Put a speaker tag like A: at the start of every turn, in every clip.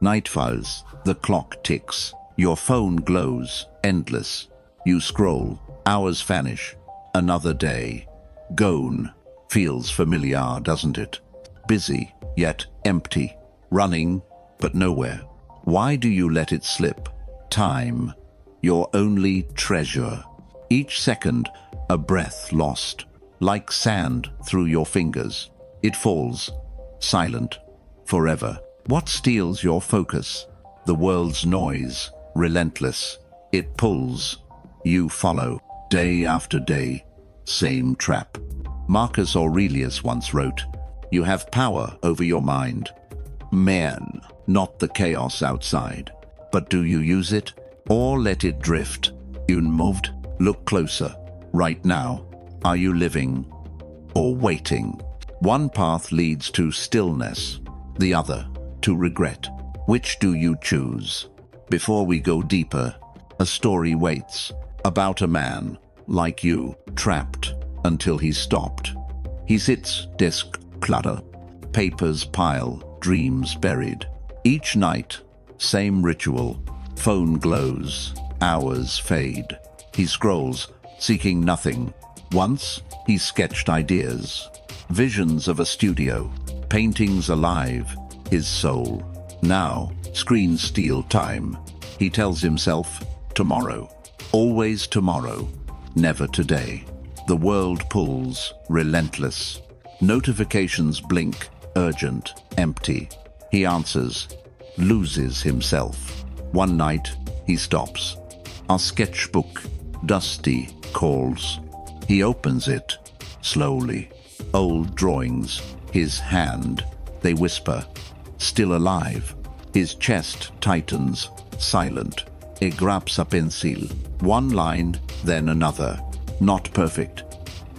A: Night falls, the clock ticks, your phone glows, endless. You scroll, hours vanish, another day. Gone. Feels familiar, doesn't it? Busy, yet empty. Running, but nowhere. Why do you let it slip? Time, your only treasure. Each second, a breath lost, like sand through your fingers. It falls, silent, forever. What steals your focus? The world's noise, relentless. It pulls. You follow, day after day. Same trap. Marcus Aurelius once wrote, "You have power over your mind. Man, not the chaos outside. But do you use it, or let it drift? Unmoved? Look closer. Right now, are you living or waiting?" One path leads to stillness, the other to regret. Which do you choose? Before we go deeper, a story waits about a man like you, trapped until he stopped. He sits, desk clutter, papers pile, dreams buried. Each night, same ritual, phone glows, hours fade. He scrolls, seeking nothing. Once, he sketched ideas, visions of a studio, paintings alive, his soul. Now, screens steal time. He tells himself, tomorrow. Always tomorrow, never today. The world pulls, relentless. Notifications blink, urgent, empty. He answers, loses himself. One night, he stops. A sketchbook, dusty, calls. He opens it, slowly. Old drawings, his hand, they whisper, still alive. His chest tightens, silent. E grabs a pencil. One line, then another. Not perfect,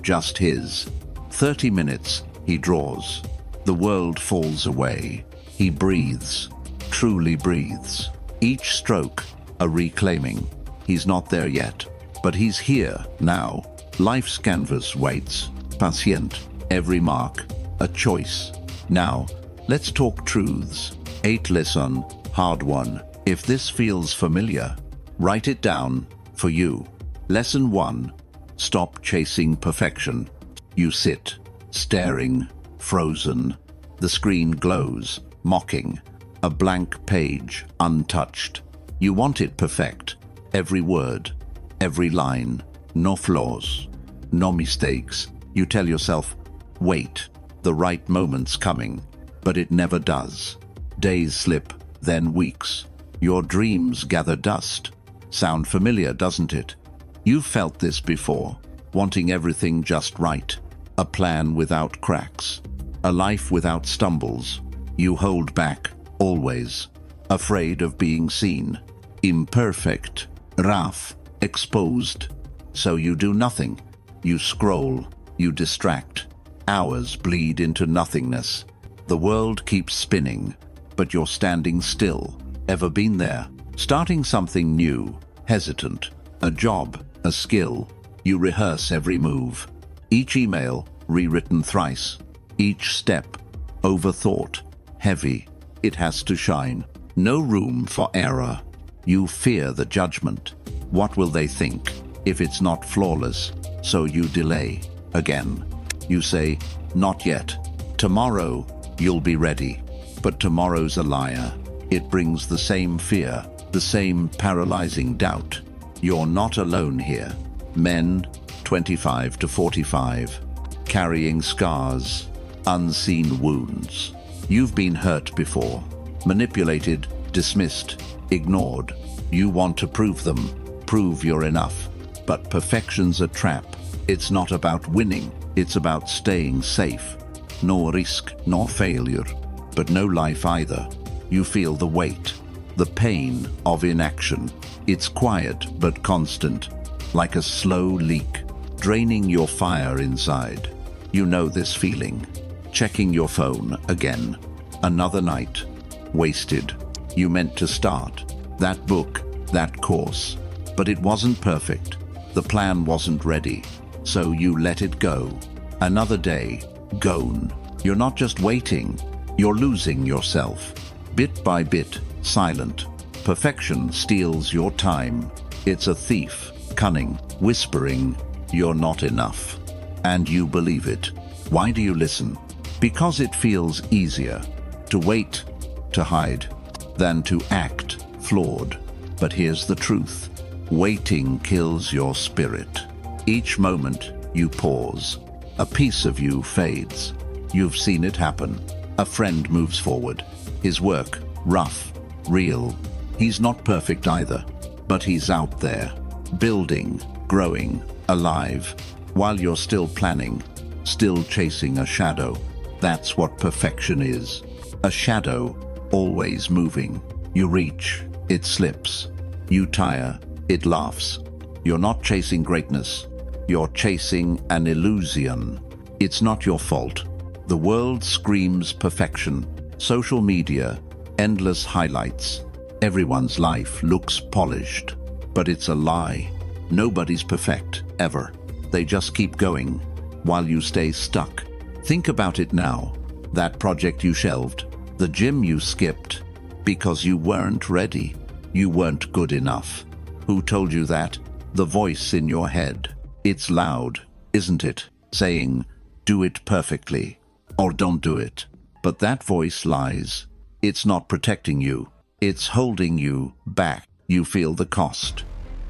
A: just his. 30 minutes, he draws. The world falls away. He breathes, truly breathes. Each stroke, a reclaiming. He's not there yet, but he's here now. Life's canvas waits, patient. Every mark, a choice. Now, let's talk truths. 8 lesson, hard one. If this feels familiar, write it down for you. Lesson 1. Stop chasing perfection. You sit, staring, frozen. The screen glows, mocking. A blank page, untouched. You want it perfect. Every word, every line. No flaws, no mistakes. You tell yourself, wait, the right moment's coming. But it never does. Days slip, then weeks. Your dreams gather dust. Sound familiar, doesn't it? You've felt this before, wanting everything just right. A plan without cracks. A life without stumbles. You hold back, always. Afraid of being seen. Imperfect, rough, exposed. So you do nothing. You scroll, you distract. Hours bleed into nothingness. The world keeps spinning, but you're standing still. Ever been there? Starting something new, hesitant. A job, a skill. You rehearse every move. Each email, rewritten thrice. Each step, overthought, heavy. It has to shine. No room for error. You fear the judgment. What will they think if it's not flawless? So you delay. Again. You say, not yet. Tomorrow, you'll be ready. But tomorrow's a liar. It brings the same fear, the same paralyzing doubt. You're not alone here. Men, 25 to 45, carrying scars, unseen wounds. You've been hurt before, manipulated, dismissed, ignored. You want to prove them, prove you're enough. But perfection's a trap. It's not about winning, it's about staying safe. No risk, no failure, but no life either. You feel the weight, the pain of inaction. It's quiet but constant, like a slow leak, draining your fire inside. You know this feeling. Checking your phone again. Another night. Wasted. You meant to start. That book, that course. But it wasn't perfect. The plan wasn't ready. So you let it go. Another day. Gone. You're not just waiting. You're losing yourself. Bit by bit, silent. Perfection steals your time. It's a thief, cunning, whispering, "You're not enough." And you believe it. Why do you listen? Because it feels easier to wait, to hide, than to act flawed. But here's the truth. Waiting kills your spirit. Each moment you pause, a piece of you fades. You've seen it happen. A friend moves forward. His work, rough, real. He's not perfect either, but he's out there, building, growing, alive, while you're still planning, still chasing a shadow. That's what perfection is. A shadow, always moving. You reach, it slips. You tire, it laughs. You're not chasing greatness. You're chasing an illusion. It's not your fault. The world screams perfection. Social media, endless highlights. Everyone's life looks polished. But it's a lie. Nobody's perfect, ever. They just keep going, while you stay stuck. Think about it now. That project you shelved, the gym you skipped, because you weren't ready. You weren't good enough. Who told you that? The voice in your head. It's loud, isn't it? Saying, do it perfectly, or don't do it. But that voice lies. It's not protecting you. It's holding you back. You feel the cost.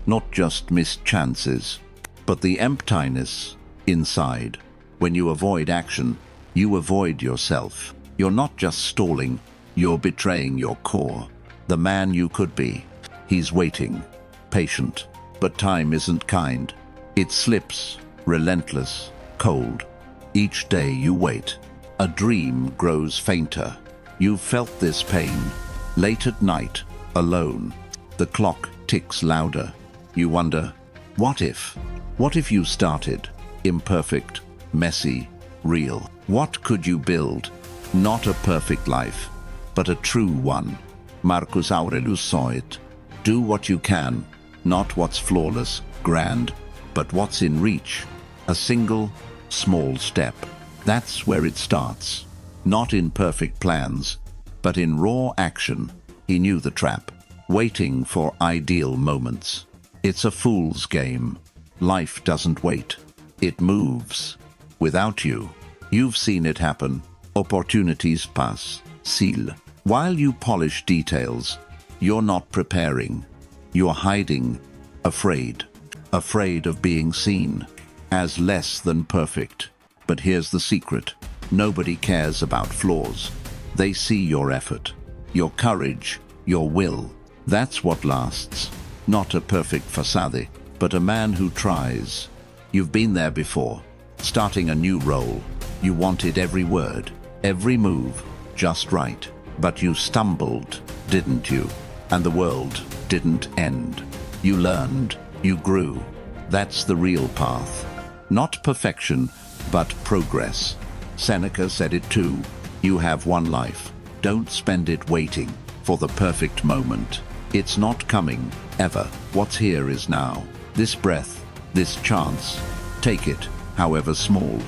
A: Not just missed chances, but the emptiness inside. When you avoid action, you avoid yourself. You're not just stalling, you're betraying your core. The man you could be. He's waiting, patient, but time isn't kind. It slips, relentless, cold. Each day you wait, a dream grows fainter. You've felt this pain. Late at night, alone. The clock ticks louder. You wonder, what if? What if you started? Imperfect, messy, real. What could you build? Not a perfect life, but a true one. Marcus Aurelius saw it. Do what you can, not what's flawless, grand, but what's in reach. A single, small step. That's where it starts. Not in perfect plans, but in raw action. He knew the trap, waiting for ideal moments. It's a fool's game. Life doesn't wait. It moves. Without you. You've seen it happen. Opportunities pass. Seal. While you polish details, you're not preparing. You're hiding, afraid. Afraid of being seen as less than perfect. But here's the secret. Nobody cares about flaws. They see your effort, your courage, your will. That's what lasts. Not a perfect facade, but a man who tries. You've been there before. Starting a new role. You wanted every word, every move, just right. But you stumbled, didn't you? And the world didn't end. You learned, you grew. That's the real path. Not perfection, but progress. Seneca said it too. You have one life. Don't spend it waiting for the perfect moment. It's not coming, ever. What's here is now. This breath, this chance. Take it, however small.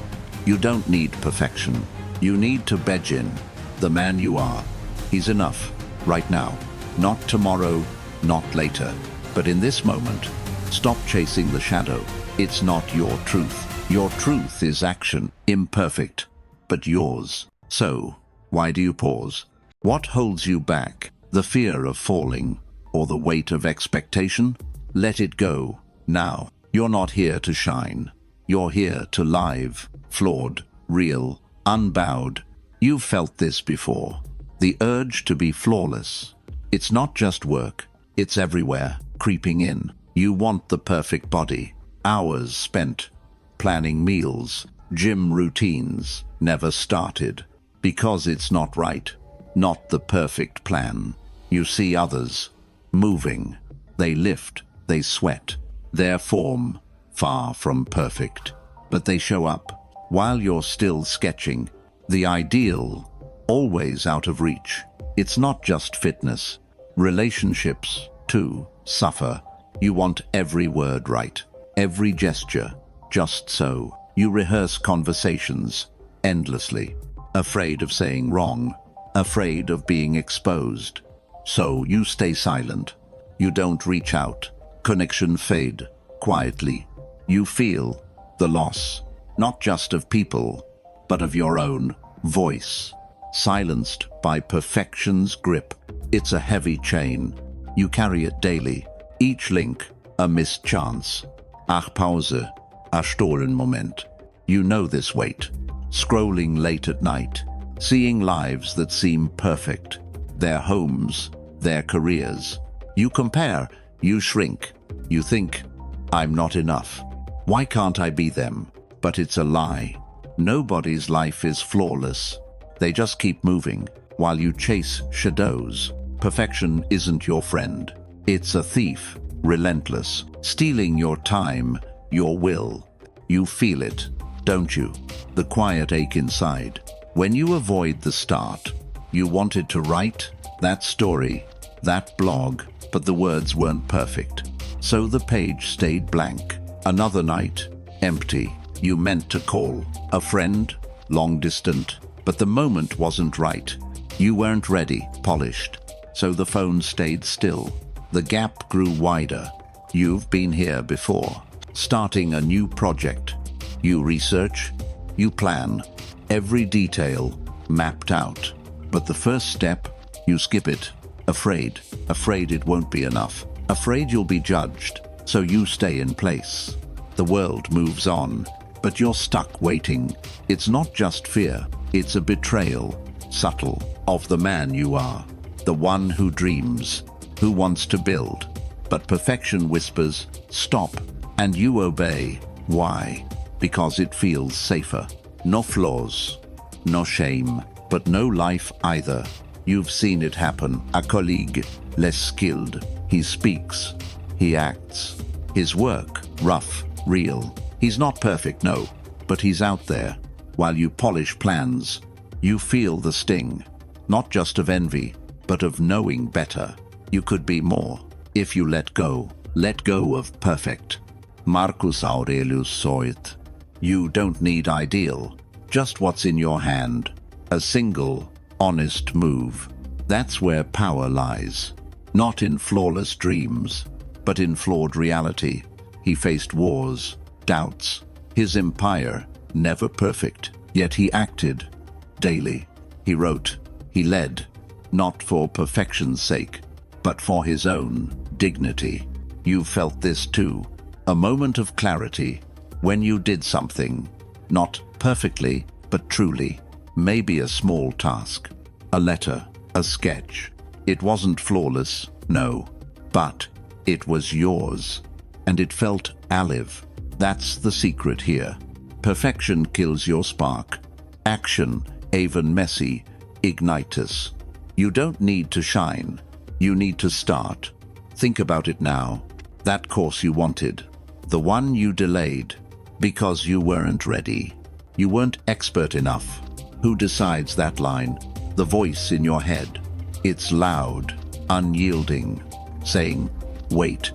A: You don't need perfection. You need to bed in. The man you are. He's enough, right now. Not tomorrow, not later. But in this moment, stop chasing the shadow. It's not your truth. Your truth is action, imperfect, but yours. So, why do you pause? What holds you back? The fear of falling, or the weight of expectation? Let it go, now. You're not here to shine. You're here to live, flawed, real, unbowed. You've felt this before. The urge to be flawless. It's not just work. It's everywhere, creeping in. You want the perfect body. Hours spent planning meals, gym routines, never started. Because it's not right. Not the perfect plan. You see others moving. They lift, they sweat. Their form, far from perfect. But they show up while you're still sketching. The ideal, always out of reach. It's not just fitness. Relationships, too, suffer. You want every word right. Every gesture, just so. You rehearse conversations endlessly. Afraid of saying wrong. Afraid of being exposed. So you stay silent. You don't reach out. Connection fade quietly. You feel the loss, not just of people, but of your own voice, silenced by perfection's grip. It's a heavy chain. You carry it daily. Each link, a missed chance. Ach Pause, a stolen moment. You know this weight. Scrolling late at night, seeing lives that seem perfect, their homes, their careers. You compare, you shrink, you think, I'm not enough. Why can't I be them? But it's a lie. Nobody's life is flawless. They just keep moving while you chase shadows. Perfection isn't your friend. It's a thief, relentless, stealing your time, your will. You feel it, don't you? The quiet ache inside. When you avoid the start, you wanted to write that story, that blog, but the words weren't perfect. So the page stayed blank. Another night, empty. You meant to call a friend, long distant, but the moment wasn't right. You weren't ready, polished. So the phone stayed still. The gap grew wider. You've been here before. Starting a new project. You research, you plan, every detail mapped out. But the first step, you skip it. Afraid it won't be enough. Afraid you'll be judged, so you stay in place. The world moves on, but you're stuck waiting. It's not just fear, it's a betrayal, subtle, of the man you are. The one who dreams, who wants to build. But perfection whispers, stop, and you obey. Why? Because it feels safer. No flaws, no shame, but no life either. You've seen it happen. A colleague, less skilled. He speaks, he acts. His work, rough, real. He's not perfect, no, but he's out there. While you polish plans, you feel the sting, not just of envy, but of knowing better. You could be more if you let go of perfect. Marcus Aurelius saw it. You don't need ideal, just what's in your hand. A single, honest move. That's where power lies. Not in flawless dreams, but in flawed reality. He faced wars, doubts. His empire, never perfect, yet he acted daily. He wrote, he led, not for perfection's sake, but for his own dignity. You felt this too. A moment of clarity when you did something, not perfectly, but truly. Maybe a small task, a letter, a sketch. It wasn't flawless, no, but it was yours, and it felt alive. That's the secret here. Perfection kills your spark. Action, even messy, ignites. You don't need to shine. You need to start. Think about it now. That course you wanted. The one you delayed because you weren't ready. You weren't expert enough. Who decides that line? The voice in your head. It's loud, unyielding, saying, wait,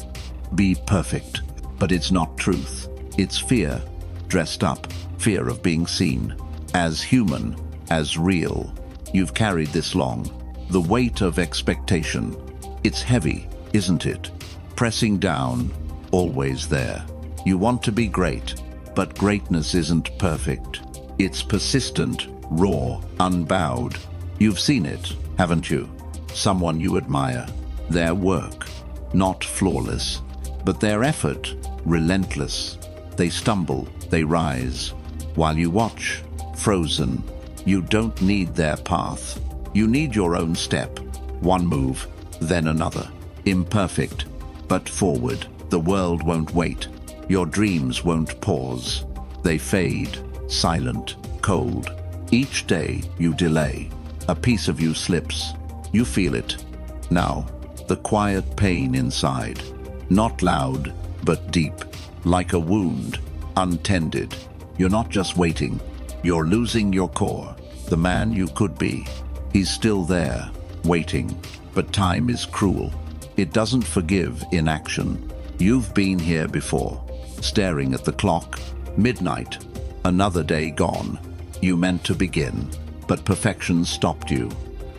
A: be perfect. But it's not truth. It's fear, dressed up, fear of being seen. As human, as real. You've carried this long. The weight of expectation. It's heavy, isn't it? Pressing down, always there. You want to be great, but greatness isn't perfect. It's persistent, raw, unbowed. You've seen it, haven't you? Someone you admire. Their work, not flawless, but their effort, relentless. They stumble, they rise. While you watch, frozen. You don't need their path. You need your own step. One move, then another. Imperfect, but forward. The world won't wait. Your dreams won't pause. They fade, silent, cold. Each day you delay. A piece of you slips. You feel it. Now, the quiet pain inside. Not loud, but deep. Like a wound, untended. You're not just waiting. You're losing your core. The man you could be. He's still there, waiting. But time is cruel. It doesn't forgive inaction. You've been here before, staring at the clock. Midnight. Another day gone. You meant to begin, but perfection stopped you.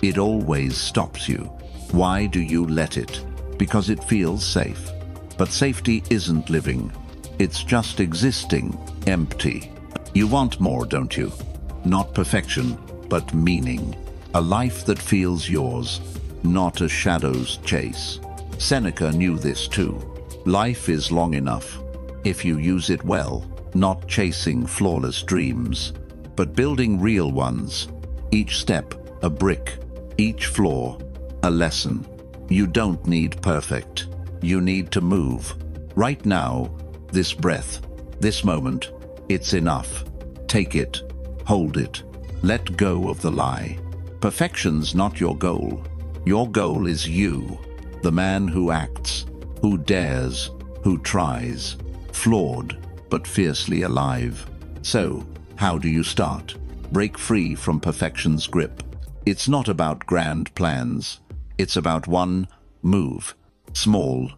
A: It always stops you. Why do you let it? Because it feels safe. But safety isn't living. It's just existing, empty. You want more, don't you? Not perfection, but meaning. A life that feels yours, not a shadow's chase. Seneca knew this too. Life is long enough, if you use it well, not chasing flawless dreams, but building real ones. Each step, a brick. Each flaw, a lesson. You don't need perfect. You need to move. Right now, this breath, this moment, it's enough. Take it, hold it, let go of the lie. Perfection's not your goal. Your goal is you, the man who acts, who dares, who tries, flawed but fiercely alive. So, how do you start? Break free from perfection's grip. It's not about grand plans. It's about one move. Small,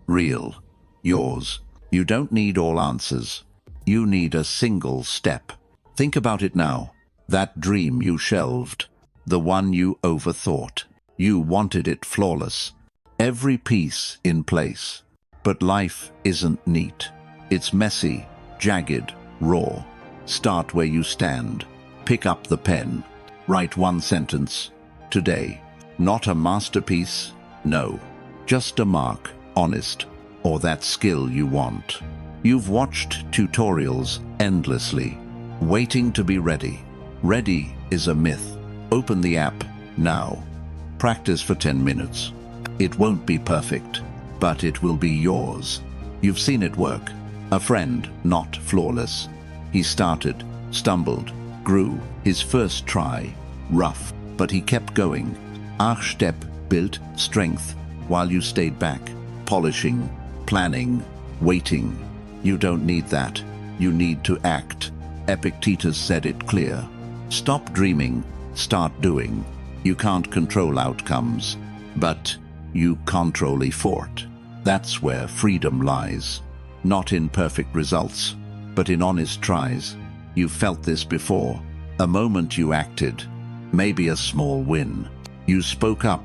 A: real, yours. You don't need all answers. You need a single step. Think about it now. That dream you shelved. The one you overthought. You wanted it flawless. Every piece in place. But life isn't neat. It's messy, jagged, raw. Start where you stand. Pick up the pen. Write one sentence. Today. Not a masterpiece, no. Just a mark, honest, or that skill you want. You've watched tutorials endlessly, waiting to be ready. Ready is a myth. Open the app now. Practice for 10 minutes. It won't be perfect, but it will be yours. You've seen it work. A friend, not flawless. He started, stumbled, grew. His first try, rough, but he kept going. Each step built strength while you stayed back, polishing, planning, waiting. You don't need that. You need to act. Epictetus said it clear. Stop dreaming, start doing. You can't control outcomes, but you control effort. That's where freedom lies. Not in perfect results, but in honest tries. You felt this before. A moment you acted, maybe a small win. You spoke up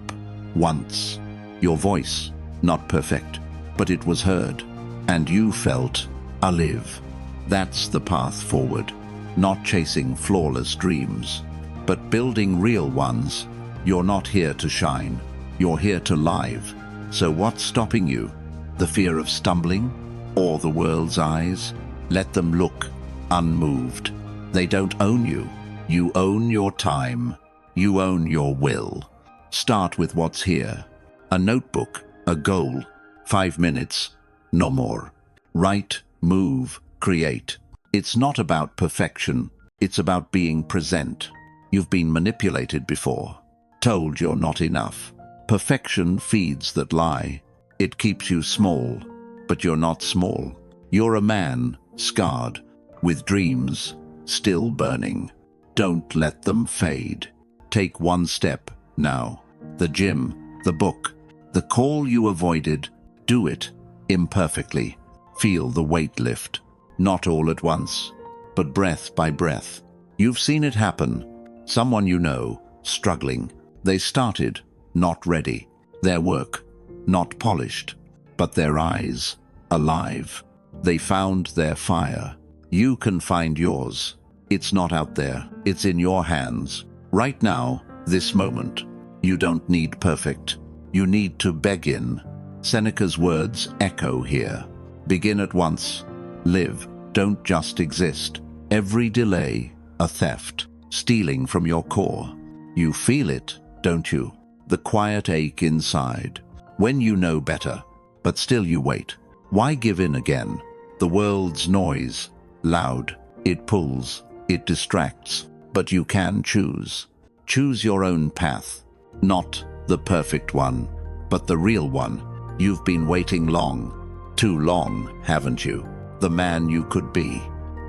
A: once. Your voice, not perfect, but it was heard. And you felt alive. That's the path forward. Not chasing flawless dreams, but building real ones. You're not here to shine. You're here to live. So what's stopping you? The fear of stumbling? Or the world's eyes? Let them look unmoved. They don't own you. You own your time. You own your will. Start with what's here. A notebook, a goal, 5 minutes, no more. Write, move, create. It's not about perfection. It's about being present. You've been manipulated before, told you're not enough. Perfection feeds that lie. It keeps you small, but you're not small. You're a man, scarred, with dreams still burning. Don't let them fade. Take one step now. The gym, the book, the call you avoided. Do it imperfectly. Feel the weight lift. Not all at once, but breath by breath. You've seen it happen. Someone you know, struggling. They started, not ready. Their work, not polished, but their eyes, alive. They found their fire. You can find yours. It's not out there. It's in your hands. Right now, this moment. You don't need perfect. You need to begin. Seneca's words echo here. Begin at once. Live. Don't just exist. Every delay, a theft. Stealing from your core. You feel it, don't you? The quiet ache inside. When you know better, but still you wait. Why give in again? The world's noise. Loud. It pulls. It distracts. But you can choose. Choose your own path. Not the perfect one, but the real one. You've been waiting long. Too long, haven't you? The man you could be.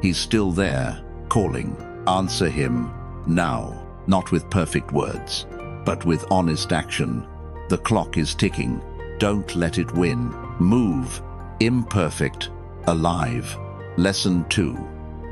A: He's still there, calling. Answer him now. Not with perfect words, but with honest action. The clock is ticking. Don't let it win. Move. Imperfect. Alive. Lesson 2.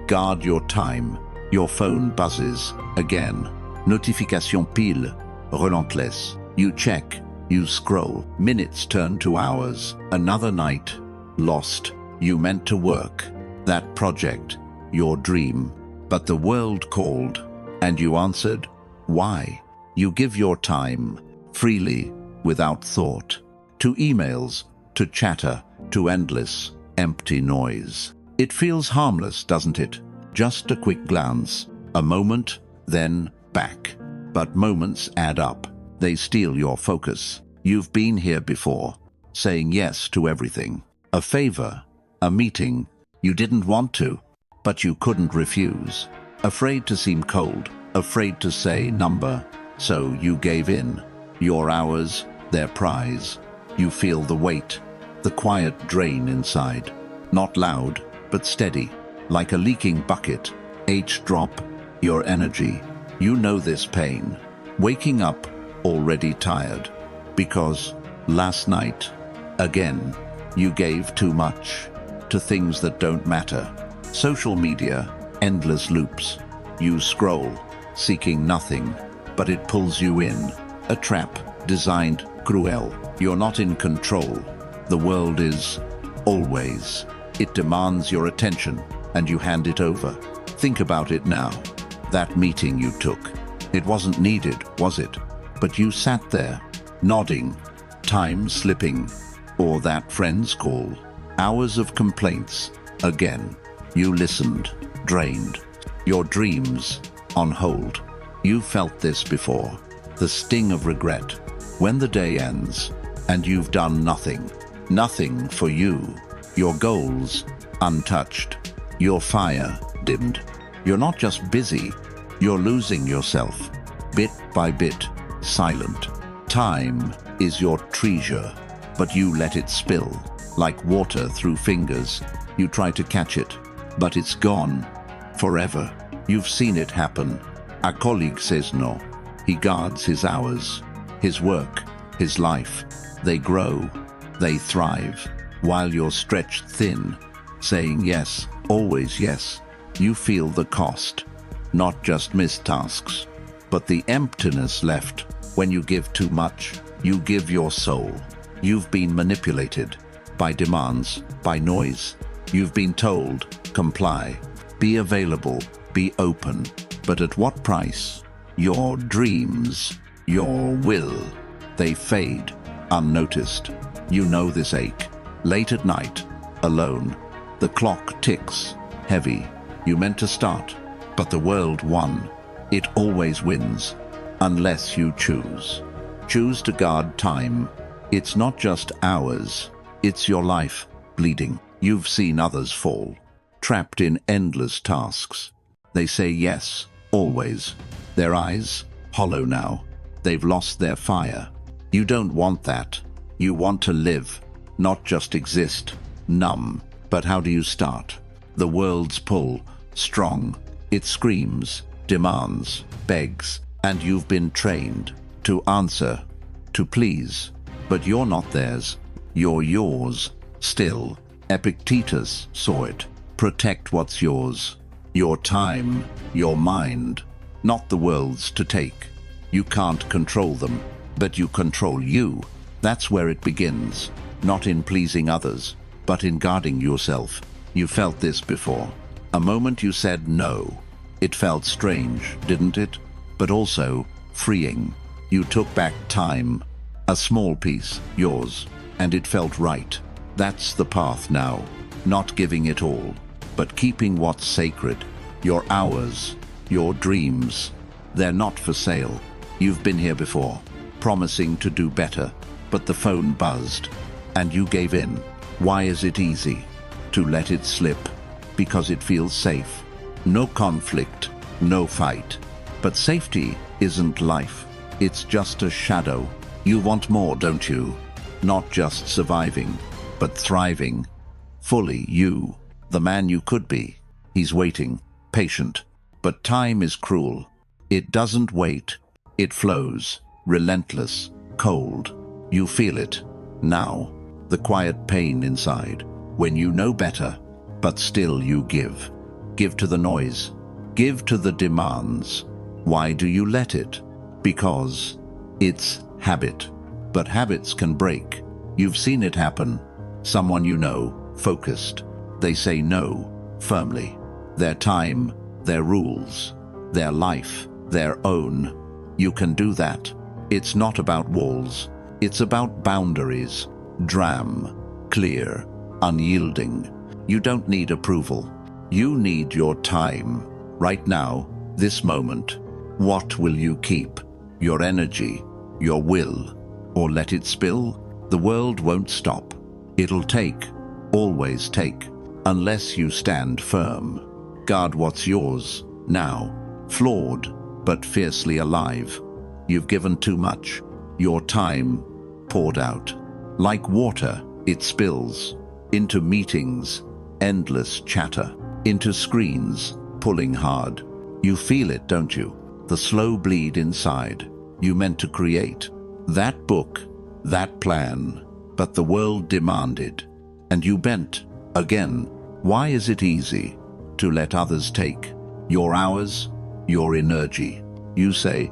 A: Guard your time. Your phone buzzes. Again. Notification pile. Relentless. You check. You scroll. Minutes turn to hours. Another night. Lost. You meant to work. That project. Your dream. But the world called. And you answered. Why? You give your time. Freely. Without thought. To emails. To chatter. To endless. Empty noise. It feels harmless, doesn't it? Just a quick glance. A moment. Then back. But moments add up. They steal your focus. You've been here before, saying yes to everything. A favor, a meeting. You didn't want to, but you couldn't refuse. Afraid to seem cold, afraid to say number. So you gave in. Your hours, their prize. You feel the weight, the quiet drain inside. Not loud, but steady, like a leaking bucket. Each drop, your energy. You know this pain. Waking up, already tired. Because last night, again, you gave too much to things that don't matter. Social media, endless loops. You scroll, seeking nothing, but it pulls you in. A trap designed cruel. You're not in control. The world is always. It demands your attention, and you hand it over. Think about it now. That meeting you took. It wasn't needed, was it? But you sat there, nodding, time slipping. Or that friend's call. Hours of complaints. Again. You listened, drained. Your dreams, on hold. You felt this before. The sting of regret. When the day ends, and you've done nothing. Nothing for you. Your goals, untouched. Your fire, dimmed. You're not just busy, you're losing yourself. Bit by bit, silent. Time is your treasure, but you let it spill. Like water through fingers, you try to catch it, but it's gone. Forever. You've seen it happen. A colleague says no. He guards his hours, his work, his life. They grow, they thrive, while you're stretched thin, saying yes, always yes. You feel the cost, not just missed tasks, but the emptiness left. When you give too much, you give your soul. You've been manipulated by demands, by noise. You've been told, comply, be available, be open. But at what price? Your dreams, your will, they fade, unnoticed. You know this ache. Late at night, alone, the clock ticks, heavy. You meant to start, but the world won. It always wins, unless you choose. Choose to guard time. It's not just hours, it's your life, bleeding. You've seen others fall, trapped in endless tasks. They say yes, always. Their eyes, hollow now. They've lost their fire. You don't want that. You want to live, not just exist, numb. But how do you start? The world's pull, strong. It screams, demands, begs, and you've been trained to answer, to please. But you're not theirs. You're yours, still. Epictetus saw it. Protect what's yours. Your time, your mind, not the world's to take. You can't control them, but you control you. That's where it begins, not in pleasing others, but in guarding yourself. You felt this before. A moment you said no. It felt strange, didn't it? But also freeing. You took back time, a small piece, yours, and it felt right. That's the path now, not giving it all, but keeping what's sacred. Your hours, your dreams, they're not for sale. You've been here before, promising to do better, but the phone buzzed, and you gave in. Why is it easy to let it slip? Because it feels safe. No conflict, no fight. But safety isn't life. It's just a shadow. You want more, don't you? Not just surviving, but thriving. Fully you, the man you could be. He's waiting, patient. But time is cruel. It doesn't wait. It flows, relentless, cold. You feel it, now. The quiet pain inside, when you know better, but still you give. Give to the noise. Give to the demands. Why do you let it? Because it's habit. but habits can break. You've seen it happen. Someone you know, focused. They say no, firmly. Their time, their rules, their life, their own. You can do that. It's not about walls. It's about boundaries. Dram, clear, unyielding. You don't need approval. You need your time. Right now, this moment. What will you keep? Your energy, your will, or let it spill? The world won't stop. It'll take, always take, unless you stand firm. Guard what's yours, now. Flawed, but fiercely alive. You've given too much. Your time poured out. Like water, it spills. Into meetings, endless chatter. Into screens, pulling hard. You feel it, don't you? The slow bleed inside. You meant to create. That book, that plan. But the world demanded. And you bent, again. Why is it easy to let others take your hours, your energy? You say,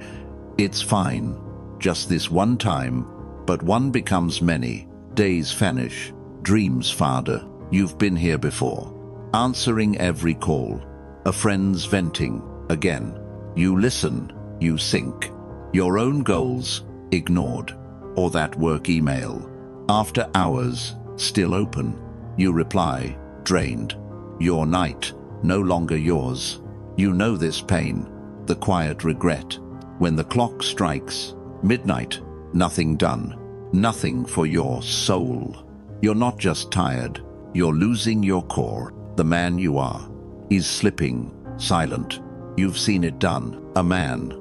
A: it's fine, just this one time, but one becomes many. Days vanish, dreams fade. You've been here before, answering every call, a friend's venting, again. You listen, you sink. Your own goals, ignored. Or that work email, after hours, still open. You reply, drained. Your night, no longer yours. You know this pain, the quiet regret. When the clock strikes, midnight, nothing done. Nothing for your soul. You're not just tired, you're losing your core. The man you are. He's slipping, silent. You've seen it done. A man.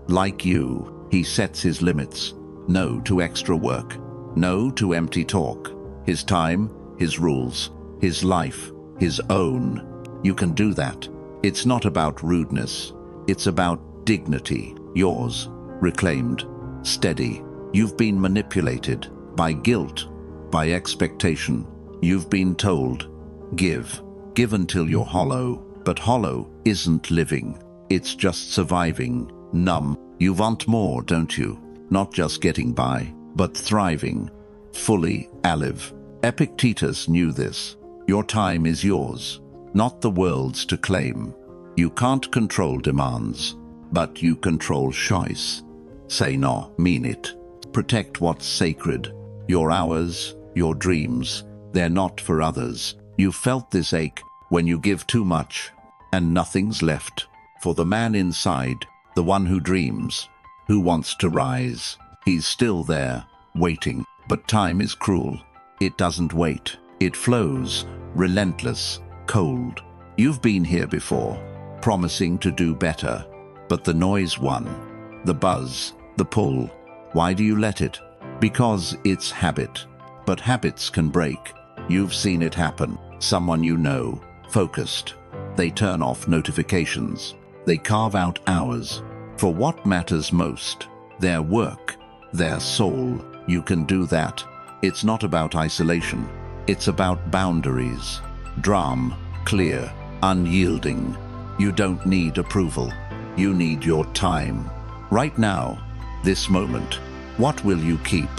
A: Like you, he sets his limits. No to extra work. No to empty talk. His time, his rules, his life, his own. You can do that. It's not about rudeness. It's about dignity. Yours, reclaimed, steady. You've been manipulated by guilt, by expectation. You've been told, give. Give until you're hollow. But hollow isn't living. It's just surviving, numb. You want more, don't you? Not just getting by, but thriving, fully alive. Epictetus knew this. Your time is yours, not the world's to claim. You can't control demands, but you control choice. Say no, mean it. Protect what's sacred. Your hours, your dreams, they're not for others. You felt this ache when you give too much, and nothing's left. For the man inside, the one who dreams, who wants to rise. He's still there, waiting. But time is cruel. It doesn't wait. It flows, relentless, cold. You've been here before, promising to do better. But the noise won. The buzz, the pull. Why do you let it? Because it's habit. But habits can break. You've seen it happen. Someone you know, focused. They turn off notifications. They carve out hours for what matters most. Their work, their soul. You can do that. It's not about isolation. It's about boundaries. Dram, clear, unyielding. You don't need approval. You need your time. Right now, this moment. What will you keep?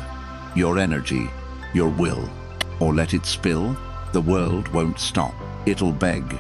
A: Your energy, your will. Or let it spill? The world won't stop. It'll beg.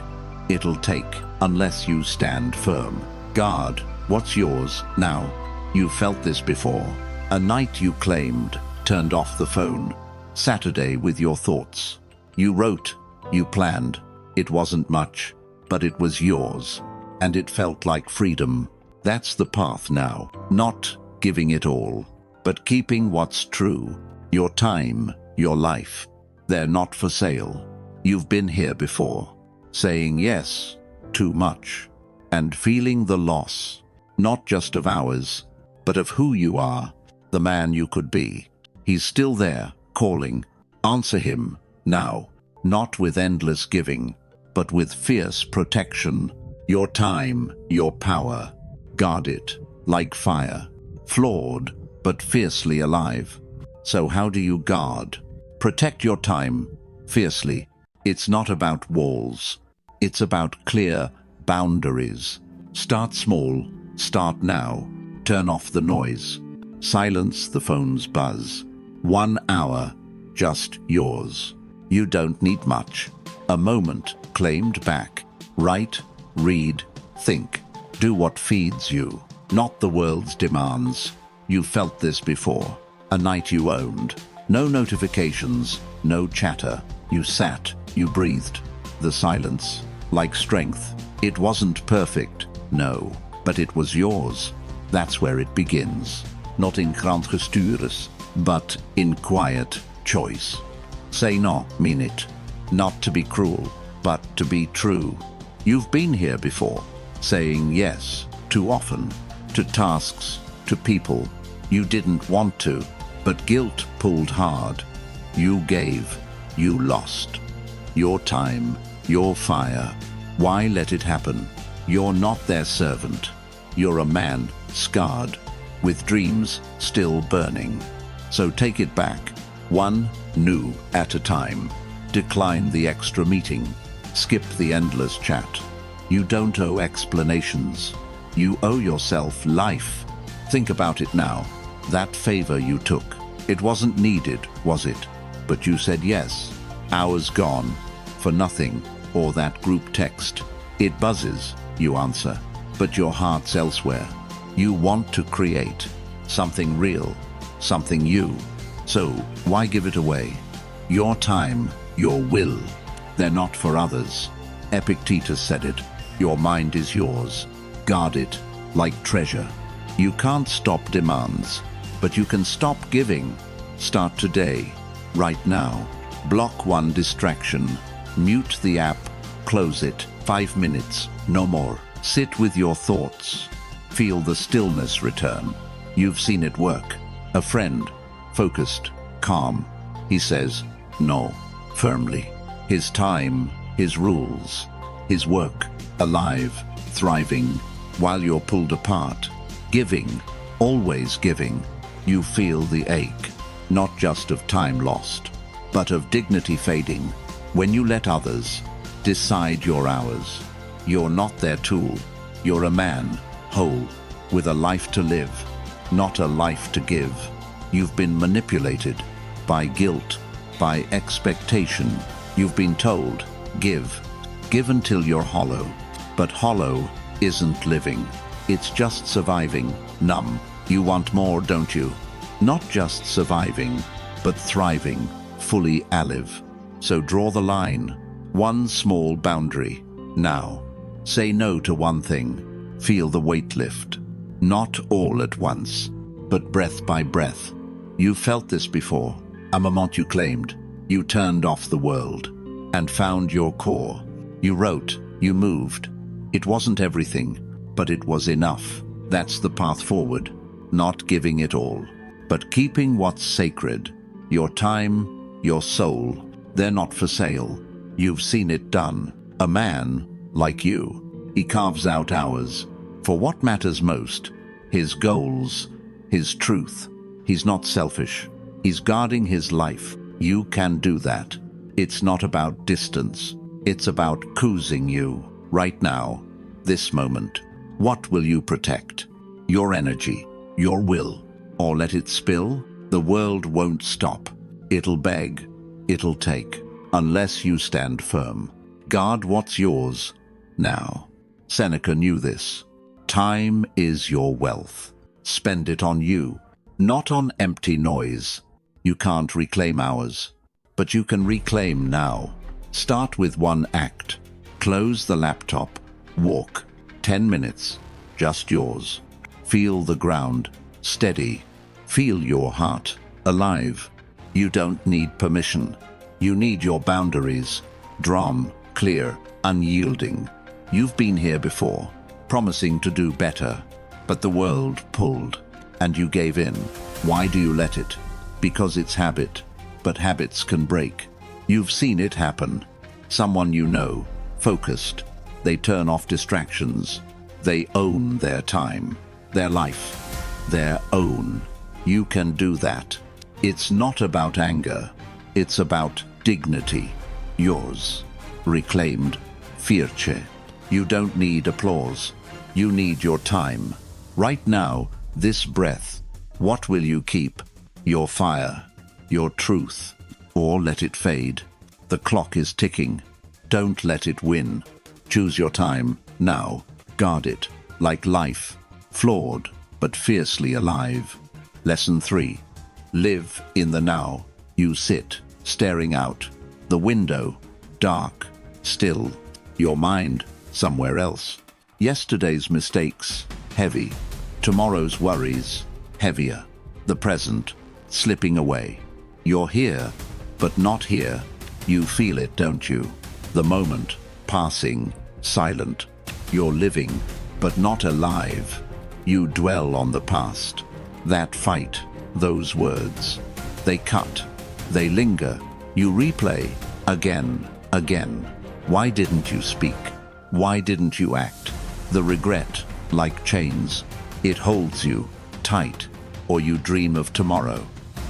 A: It'll take, unless you stand firm. Guard what's yours now. You felt this before. A night you claimed, turned off the phone. Saturday with your thoughts. You wrote, you planned. It wasn't much, but it was yours. And it felt like freedom. That's the path now. Not giving it all, but keeping what's true. Your time, your life. They're not for sale. You've been here before. Saying yes, too much. And feeling the loss. Not just of hours, but of who you are. The man you could be. He's still there, calling. Answer him, now. Not with endless giving, but with fierce protection. Your time, your power. Guard it, like fire. Flawed, but fiercely alive. So how do you guard? Protect your time, fiercely. It's not about walls. It's about clear boundaries. Start small, start now. Turn off the noise. Silence the phone's buzz. 1 hour, just yours. You don't need much. A moment claimed back. Write, read, think. Do what feeds you, not the world's demands. You felt this before. A night you owned. No notifications, no chatter. You sat, you breathed. The silence, like strength. It wasn't perfect, no, but it was yours. That's where it begins. Not in grand gestures, but in quiet choice. Say no, mean it. Not to be cruel, but to be true. You've been here before, saying yes, too often, to tasks, to people. You didn't want to, but guilt pulled hard. You gave, you lost. Your time, your fire. Why let it happen? You're not their servant. You're a man, scarred, with dreams still burning. So take it back, one new at a time. Decline the extra meeting. Skip the endless chat. You don't owe explanations. You owe yourself life. Think about it now. That favor you took. It wasn't needed, was it? But you said yes. Hours gone. For nothing. Or that group text. It buzzes, you answer. But your heart's elsewhere. You want to create. Something real. Something you. So, why give it away? Your time, your will. They're not for others. Epictetus said it. Your mind is yours. Guard it, like treasure. You can't stop demands, but you can stop giving. Start today, right now. Block one distraction. Mute the app. Close it. 5 minutes, no more. Sit with your thoughts. Feel the stillness return. You've seen it work. A friend, focused, calm. He says, no, firmly. His time, his rules, his work, alive, thriving, while you're pulled apart. Giving, always giving. You feel the ache, not just of time lost, but of dignity fading. When you let others decide your hours, you're not their tool. You're a man, whole, with a life to live, not a life to give. You've been manipulated by guilt, by expectation. You've been told, give until you're hollow. But hollow isn't living. It's just surviving, numb. You want more, don't you? Not just surviving, but thriving, fully alive. So draw the line. One small boundary. Now. Say no to one thing. Feel the weight lift. Not all at once, but breath by breath. You felt this before. A moment you claimed. You turned off the world and found your core. You wrote, you moved. It wasn't everything, but it was enough. That's the path forward. Not giving it all, but keeping what's sacred. Your time, your soul, they're not for sale. You've seen it done. A man, like you, he carves out hours for what matters most. His goals, his truth. He's not selfish. He's guarding his life. You can do that. It's not about distance. It's about choosing you. Right now, this moment. What will you protect? Your energy, your will, or let it spill? The world won't stop. It'll beg. It'll take. Unless you stand firm. Guard what's yours. Now. Seneca knew this. Time is your wealth. Spend it on you, not on empty noise. You can't reclaim hours, but you can reclaim now. Start with one act. Close the laptop. Walk. 10 minutes. Just yours. Feel the ground. Steady. Feel your heart. Alive. You don't need permission. You need your boundaries. Drawn, clear, unyielding. You've been here before, promising to do better, but the world pulled, and you gave in. Why do you let it? Because it's habit, but habits can break. You've seen it happen. Someone you know, focused. They turn off distractions. They own their time, their life, their own. You can do that. It's not about anger. It's about dignity. Yours. Reclaimed. Fierce. You don't need applause. You need your time. Right now, this breath. What will you keep? Your fire. your truth, or let it fade. The clock is ticking. Don't let it win. Choose your time, now. Guard it, like life, flawed, but fiercely alive. Lesson 3. Live in the now. You sit, staring out. The window, dark, still. Your mind, somewhere else. Yesterday's mistakes, heavy. Tomorrow's worries, heavier. The present, slipping away. You're here, but not here. You feel it, don't you? The moment, passing, silent. You're living, but not alive. You dwell on the past. That fight, those words. They cut, they linger. You replay, again, again. Why didn't you speak? Why didn't you act? The regret, like chains. It holds you, tight. Or you dream of tomorrow,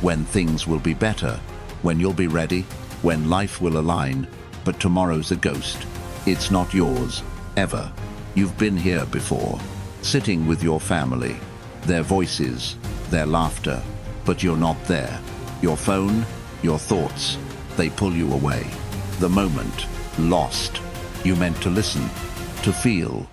A: when things will be better, when you'll be ready, when life will align. But tomorrow's a ghost. It's not yours, ever. You've been here before, sitting with your family, their voices, their laughter, but you're not there. Your phone, your thoughts, they pull you away. The moment, lost. You meant to listen, to feel,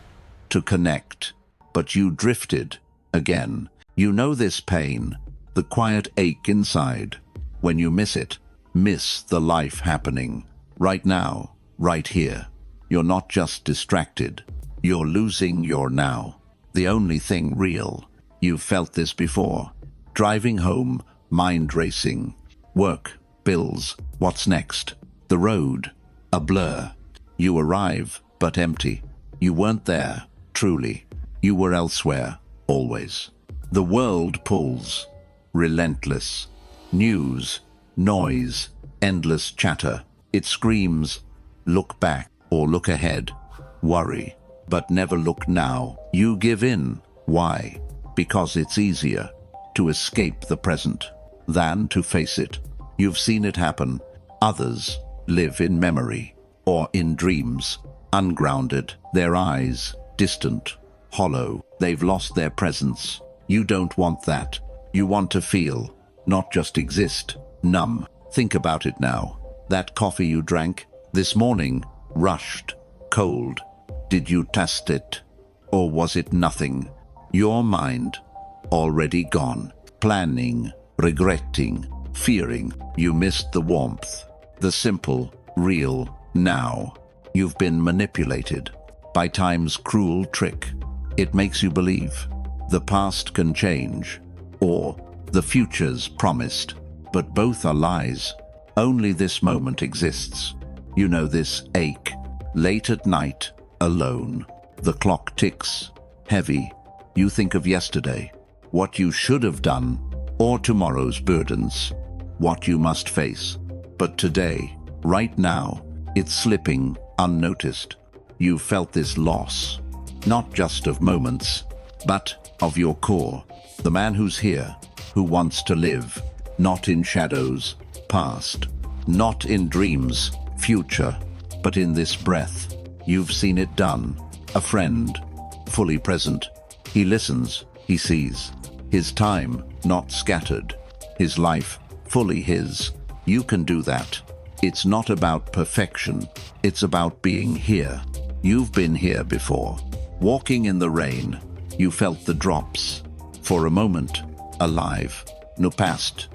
A: to connect, but you drifted again. You know this pain, the quiet ache inside. When you miss it, miss the life happening. Right now, right here. You're not just distracted. You're losing your now. The only thing real. You've felt this before. Driving home, mind racing. Work, bills, what's next? The road, a blur. You arrive, but empty. You weren't there, truly. You were elsewhere, always. The world pulls, relentless. News, noise, endless chatter. It screams, look back or look ahead. Worry, but never look now. You give in. Why? Because it's easier to escape the present than to face it. You've seen it happen. Others live in memory or in dreams, ungrounded, their eyes distant, hollow. They've lost their presence. You don't want that. You want to feel, not just exist. Numb. Think about it now. That coffee you drank this morning, rushed, cold. Did you taste it? Or was it nothing? Your mind, already gone. Planning, regretting, fearing. You missed the warmth. The simple, real, now. You've been manipulated by time's cruel trick. It makes you believe the past can change, or the future's promised. But both are lies. Only this moment exists. You know this ache. Late at night, alone. The clock ticks, heavy. You think of yesterday, what you should have done, or tomorrow's burdens, what you must face. But today, right now, it's slipping unnoticed. You felt this loss, not just of moments, but of your core. The man who's here, who wants to live, not in shadows, past, not in dreams, future, but in this breath. You've seen it done. A friend, fully present. He listens, he sees. His time, not scattered. His life, fully his. You can do that. It's not about perfection. It's about being here. You've been here before. Walking in the rain, you felt the drops. For a moment, alive. No past,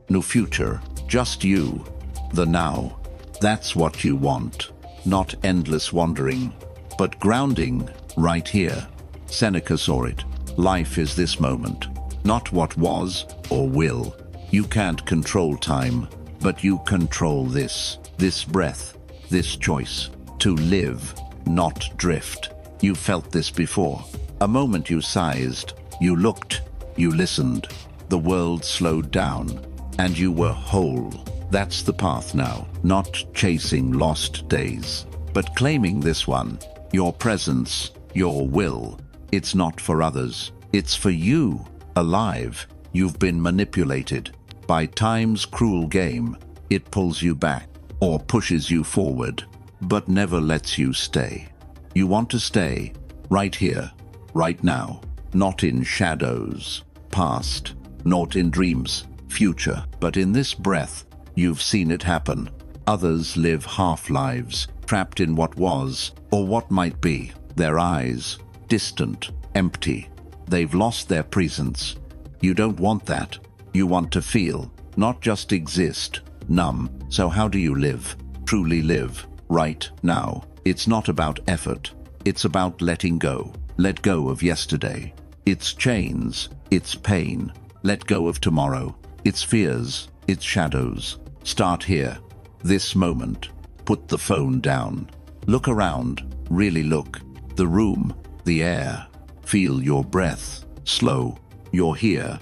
A: no future, just you. The now. That's what you want. Not endless wandering, but grounding right here. Seneca saw it. Life is this moment, not what was or will. You can't control time, but you control this breath, this choice. To live, not drift. You felt this before. A moment you sized, you looked, you listened. The world slowed down, and you were whole. That's the path now, not chasing lost days, but claiming this one, your presence, your will. It's not for others, it's for you, alive. You've been manipulated by time's cruel game. It pulls you back or pushes you forward, but never lets you stay. You want to stay right here, right now, not in shadows, past, not in dreams, future. But in this breath, you've seen it happen. Others live half-lives, trapped in what was, or what might be. Their eyes, distant, empty. They've lost their presence. You don't want that. You want to feel, not just exist, numb. So how do you live? Truly live, right now. It's not about effort. It's about letting go. Let go of yesterday. Its chains, its pain. Let go of tomorrow. Its fears, its shadows. Start here. This moment. Put the phone down. Look around. Really look. The room, the air. Feel your breath. Slow. You're here,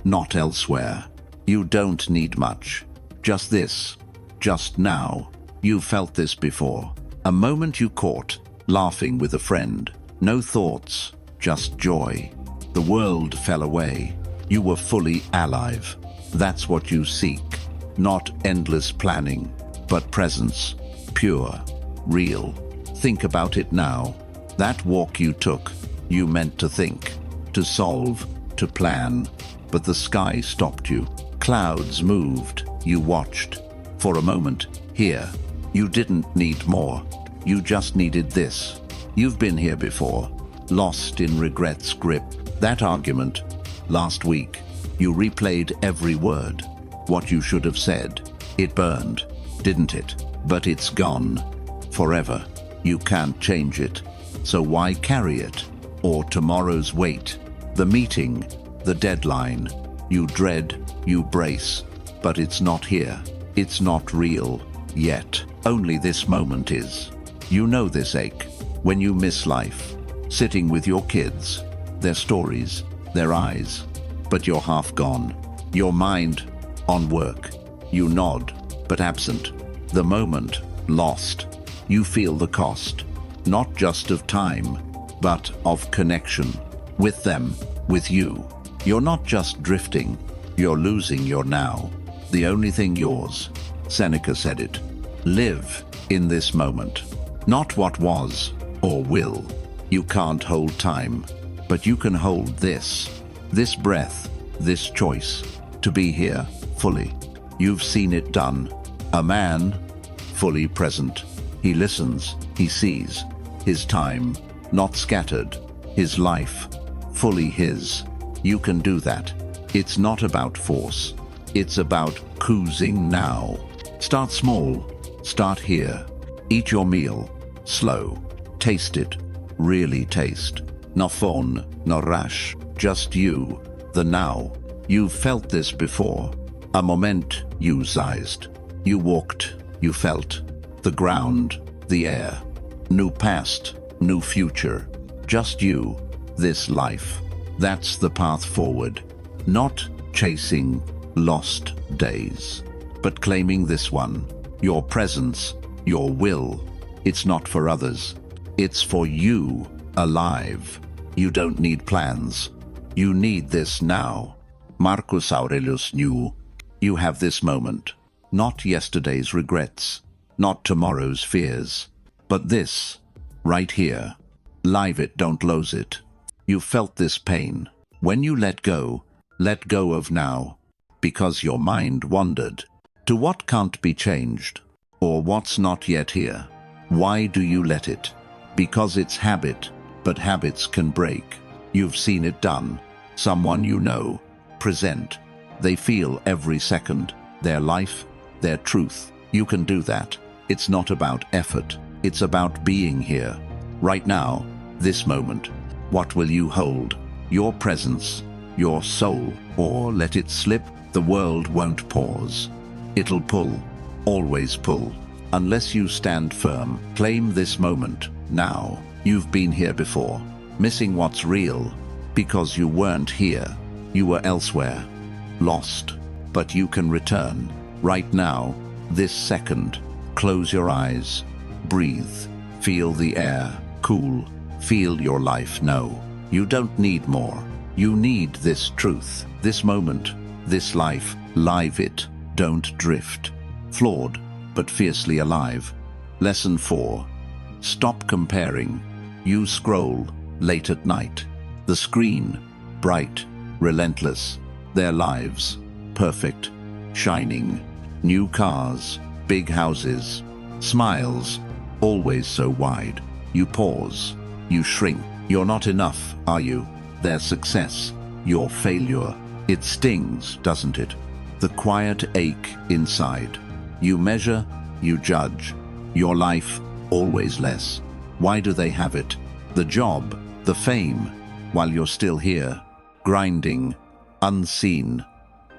A: not elsewhere. You don't need much. Just this. Just now. You felt this before. A moment you caught, laughing with a friend. No thoughts, just joy. The world fell away. You were fully alive. That's what you seek. Not endless planning, but presence. Pure, real. Think about it now. That walk you took, you meant to think, to solve, to plan. But the sky stopped you. Clouds moved. You watched. For a moment, here. You didn't need more. You just needed this. You've been here before. Lost in regret's grip. That argument, last week, you replayed every word. What you should have said. It burned, didn't it? But it's gone. Forever. You can't change it. So why carry it? Or tomorrow's wait? The meeting, the deadline. You dread, you brace. But it's not here. It's not real. Yet. Only this moment is. You know this ache. When you miss life. Sitting with your kids. Their stories. Their eyes. But you're half gone. Your mind on work. You nod, but absent. The moment lost. You feel the cost. Not just of time, but of connection. With them, with you. You're not just drifting. You're losing your now. The only thing yours. Seneca said it. Live in this moment. Not what was or will. You can't hold time, but you can hold this. This breath, this choice. To be here, fully. You've seen it done. A man, fully present. He listens, he sees. His time, not scattered. His life, fully his. You can do that. It's not about force. It's about cruising now. Start small. Start here. Eat your meal. Slow. Taste it. Really taste. No phone, no rush. Just you. The now. You've felt this before. A moment you seized. You walked. You felt. The ground. The air. New past. New future. Just you. This life. That's the path forward. Not chasing lost days, but claiming this one. Your presence. Your will. It's not for others. It's for you, alive. You don't need plans. You need this now. Marcus Aurelius knew. You have this moment. Not yesterday's regrets. Not tomorrow's fears. But this, right here. Live it, don't lose it. You felt this pain. When you let go of now. Because your mind wandered. To what can't be changed. Or what's not yet here. Why do you let it? Because it's habit, but habits can break. You've seen it done. Someone you know. Present. They feel every second. Their life, their truth. You can do that. It's not about effort. It's about being here. Right now, this moment. What will you hold? Your presence, your soul, or let it slip? The world won't pause. It'll pull, always pull. Unless you stand firm, claim this moment, now. You've been here before, missing what's real, because you weren't here. You were elsewhere, lost. But you can return, right now, this second. Close your eyes, breathe, feel the air, cool, feel your life. No, you don't need more. You need this truth, this moment, this life. Live it, don't drift. Flawed, but fiercely alive. Lesson 4. Stop comparing. You scroll, late at night. The screen, bright, relentless. Their lives, perfect, shining, new cars, big houses, smiles, always so wide. You pause, you shrink. You're not enough, are you? Their success, your failure. It stings, doesn't it? The quiet ache inside. You measure, you judge. Your life, always less. Why do they have it? The job, the fame, while you're still here, grinding, unseen,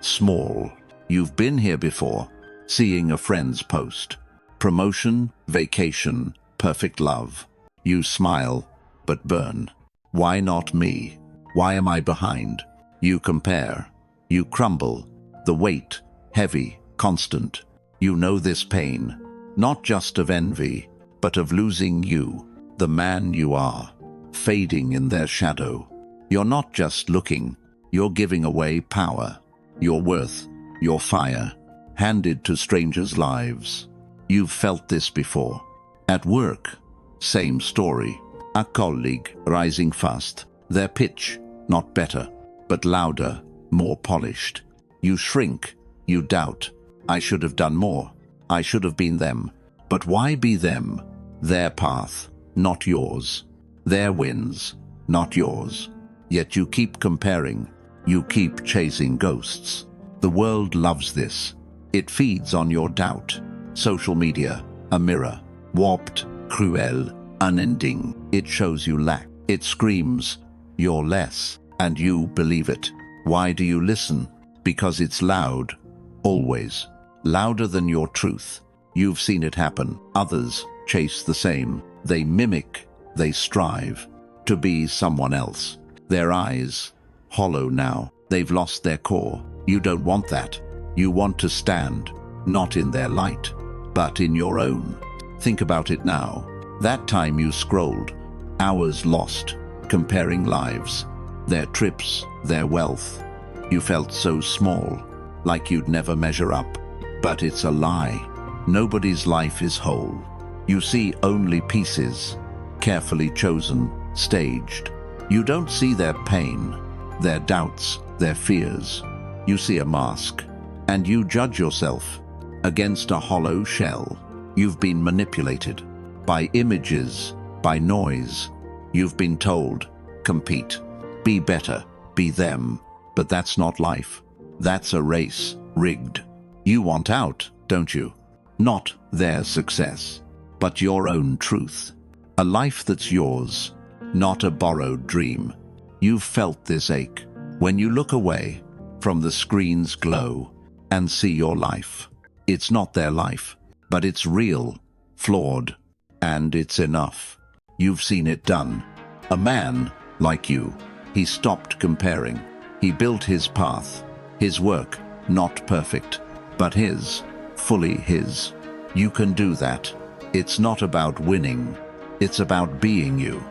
A: small. You've been here before, seeing a friend's post. Promotion, vacation, perfect love. You smile, but burn. Why not me? Why am I behind? You compare. You crumble. The weight, heavy, constant. You know this pain, not just of envy, but of losing you, the man you are, fading in their shadow. You're not just looking, you're giving away power, your worth, your fire, handed to strangers' lives. You've felt this before. At work, same story. A colleague rising fast. Their pitch, not better, but louder, more polished. You shrink, you doubt. I should have done more. I should have been them. But why be them? Their path, not yours. Their wins, not yours. Yet you keep comparing. You keep chasing ghosts. The world loves this. It feeds on your doubt. Social media, a mirror, warped, cruel, unending. It shows you lack. It screams, you're less, and you believe it. Why do you listen? Because it's loud, always, louder than your truth. You've seen it happen. Others chase the same. They mimic, they strive to be someone else. Their eyes, hollow now. They've lost their core. You don't want that. You want to stand, not in their light, but in your own. Think about it now. That time you scrolled, hours lost, comparing lives, their trips, their wealth. You felt so small, like you'd never measure up. But it's a lie. Nobody's life is whole. You see only pieces, carefully chosen, staged. You don't see their pain, their doubts, their fears. You see a mask, and you judge yourself against a hollow shell. You've been manipulated by images, by noise. You've been told, compete, be better, be them. But that's not life. That's a race, rigged. You want out, don't you? Not their success, but your own truth. A life that's yours, not a borrowed dream. You've felt this ache when you look away from the screen's glow and see your life. It's not their life, but it's real, flawed, and it's enough. You've seen it done. A man like you, he stopped comparing. He built his path, his work, not perfect, but his, fully his. You can do that. It's not about winning. It's about being you.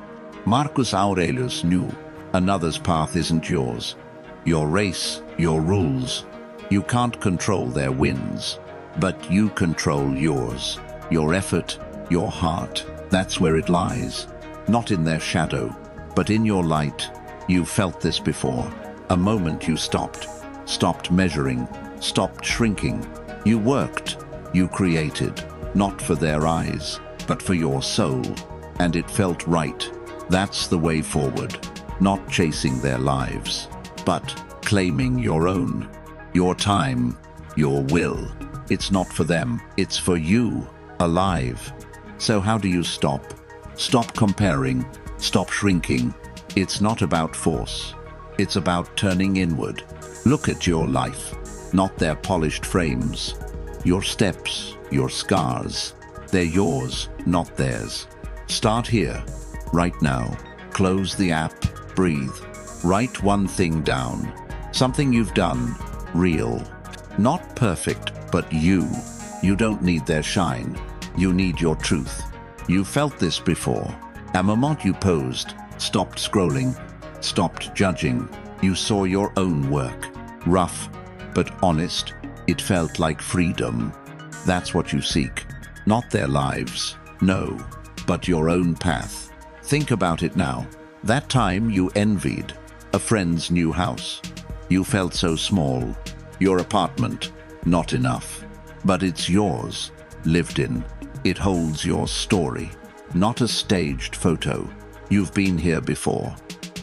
A: Marcus Aurelius knew another's path isn't yours. Your race, your rules. You can't control their wins, but you control yours. Your effort, your heart. That's where it lies. Not in their shadow, but in your light. You've felt this before. A moment you stopped measuring, stopped shrinking. You worked, you created, not for their eyes, but for your soul. And it felt right. That's the way forward. Not chasing their lives, but claiming your own. Your time, your will. It's not for them, it's for you, alive. So how do you stop? Stop comparing, stop shrinking. It's not about force. It's about turning inward. Look at your life, not their polished frames. Your steps, your scars. They're yours, not theirs. Start here, right now. Close the app, breathe. Write one thing down. Something you've done, real. Not perfect, but you. You don't need their shine. You need your truth. You felt this before. A moment you paused, stopped scrolling, stopped judging. You saw your own work. Rough, but honest. It felt like freedom. That's what you seek. Not their lives, no, but your own path. Think about it now. That time you envied a friend's new house. You felt so small, Your apartment, not enough. But it's yours, lived in. It holds your story, not a staged photo. You've been here before.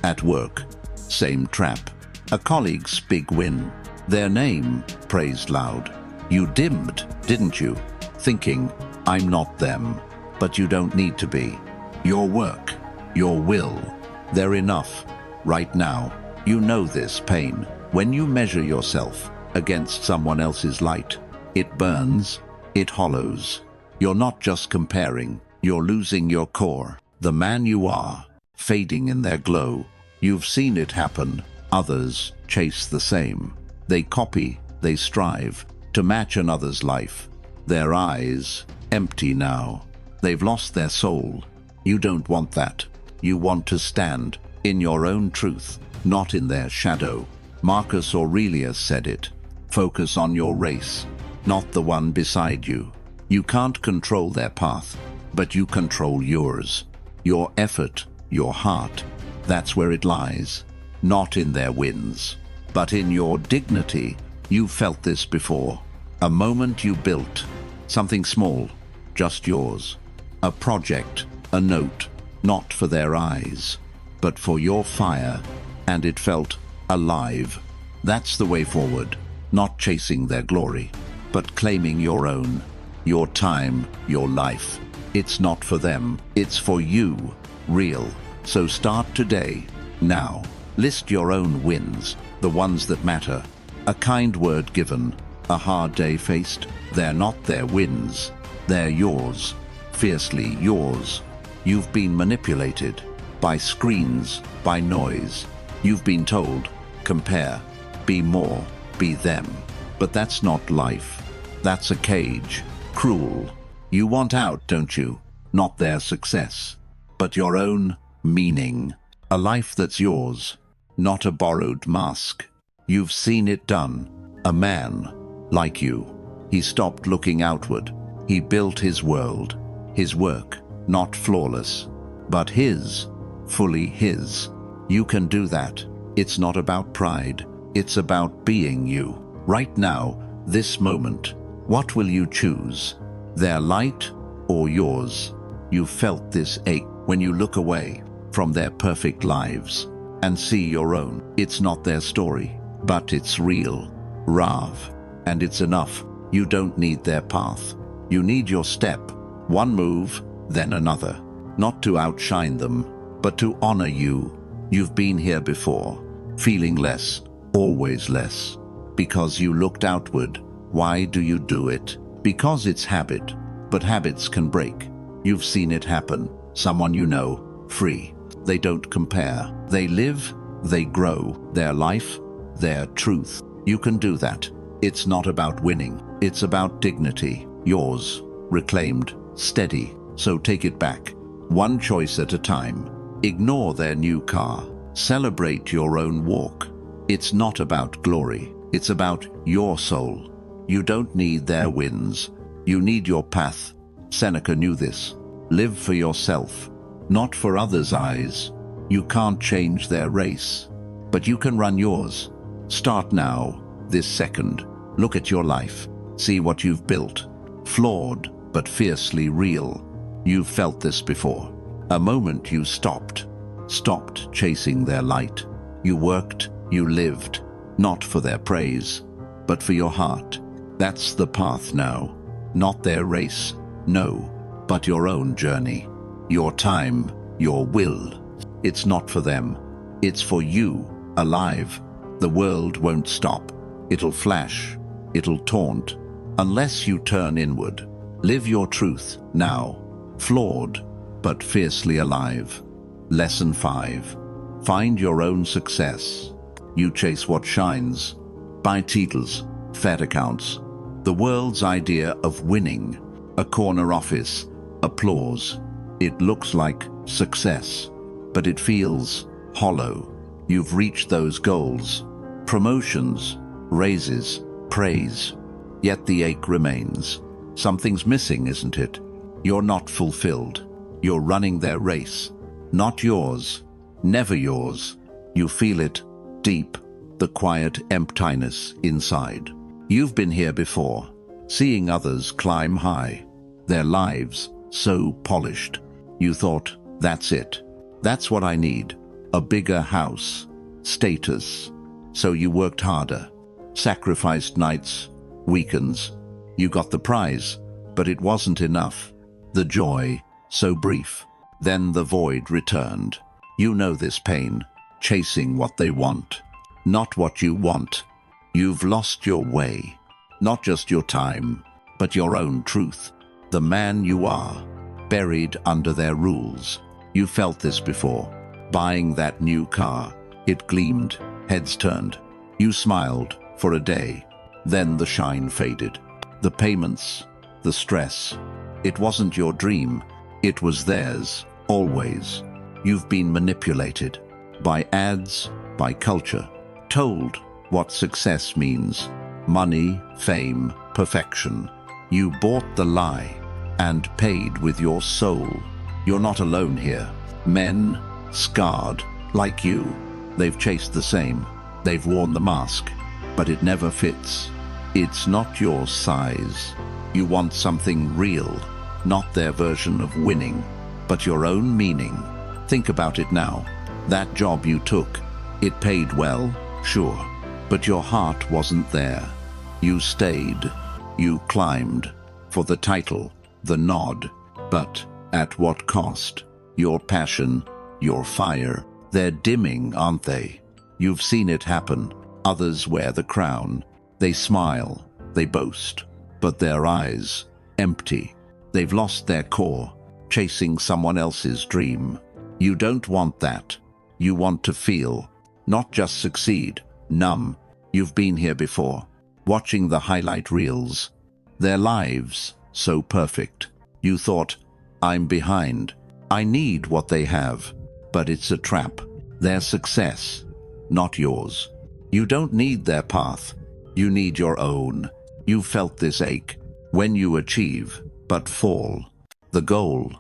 A: At work, same trap. A colleague's big win. Their name praised loud. You dimmed, didn't you? Thinking, I'm not them. But you don't need to be. Your work, your will, they're enough. Right now, you know this pain. When you measure yourself against someone else's light, it burns, it hollows. You're not just comparing, you're losing your core. The man you are, fading in their glow. You've seen it happen. Others chase the same. They copy, they strive to match another's life. Their eyes, empty now. They've lost their soul. You don't want that. You want to stand in your own truth, not in their shadow. Marcus Aurelius said it. Focus on your race, not the one beside you. You can't control their path, but you control yours. Your effort, your heart, that's where it lies. Not in their wins, but in your dignity. You felt this before. A moment you built, something small, just yours. A project, a note, not for their eyes, but for your fire, and it felt alive. That's the way forward, not chasing their glory, but claiming your own, your time, your life. It's not for them, it's for you, real. So start today, now. List your own wins, the ones that matter. A kind word given, a hard day faced. They're not their wins, they're yours, fiercely yours. You've been manipulated by screens, by noise. You've been told, compare, be more, be them. But that's not life. That's a cage, cruel. You want out, don't you? Not their success, but your own meaning. A life that's yours, not a borrowed mask. You've seen it done. A man, like you, he stopped looking outward. He built his world, his work, not flawless, but his, fully his. You can do that. It's not about pride. It's about being you. Right now, this moment, what will you choose? Their light or yours? You felt this ache when you look away from their perfect lives and see your own. It's not their story, but it's real, Rav, and it's enough. You don't need their path. You need your step, one move, then another. Not to outshine them, but to honor you. You've been here before, feeling less, always less. Because you looked outward. Why do you do it? Because it's habit, but habits can break. You've seen it happen. Someone you know, free. They don't compare. They live, they grow. Their life, their truth. You can do that. It's not about winning. It's about dignity. Yours, reclaimed, steady. So take it back. One choice at a time. Ignore their new car. Celebrate your own walk. It's not about glory. It's about your soul. You don't need their wins. You need your path. Seneca knew this. Live for yourself, not for others' eyes. You can't change their race, but you can run yours. Start now, this second. Look at your life. See what you've built. Flawed, but fiercely real. You've felt this before. A moment you stopped chasing their light. You worked, you lived, not for their praise, but for your heart. That's the path now. Not their race, no, but your own journey. Your time, your will. It's not for them. It's for you, alive. The world won't stop. It'll flash. It'll taunt. Unless you turn inward. Live your truth, now. Flawed, but fiercely alive. Lesson 5. Find your own success. You chase what shines. Buy titles, Fed accounts. The world's idea of winning. A corner office, applause. It looks like success, but it feels hollow. You've reached those goals. Promotions, raises, praise. Yet the ache remains. Something's missing, isn't it? You're not fulfilled. You're running their race. Not yours. Never yours. You feel it deep, the quiet emptiness inside. You've been here before, seeing others climb high, their lives so polished. You thought, that's it. That's what I need. A bigger house, status. So you worked harder, sacrificed nights, weekends. You got the prize, but it wasn't enough. The joy, so brief. Then the void returned. You know this pain, chasing what they want, not what you want. You've lost your way, not just your time, but your own truth. The man you are, buried under their rules. You felt this before. Buying that new car, it gleamed, heads turned. You smiled for a day, then the shine faded. The payments, the stress. It wasn't your dream, it was theirs, always. You've been manipulated by ads, by culture, told what success means. Money, fame, perfection. You bought the lie and paid with your soul. You're not alone here. Men, scarred, like you, they've chased the same. They've worn the mask, but it never fits. It's not your size. You want something real, not their version of winning, but your own meaning. Think about it now. That job you took, it paid well, sure, but your heart wasn't there. You stayed, you climbed, for the title, the nod, but at what cost? Your passion, your fire, they're dimming, aren't they? You've seen it happen. Others wear the crown. They smile, they boast, but their eyes, empty. They've lost their core, chasing someone else's dream. You don't want that. You want to feel, not just succeed, numb. You've been here before, watching the highlight reels. Their lives, so perfect. You thought, I'm behind. I need what they have. But it's a trap. Their success, not yours. You don't need their path. You need your own. You felt this ache when you achieve, but fall. The goal,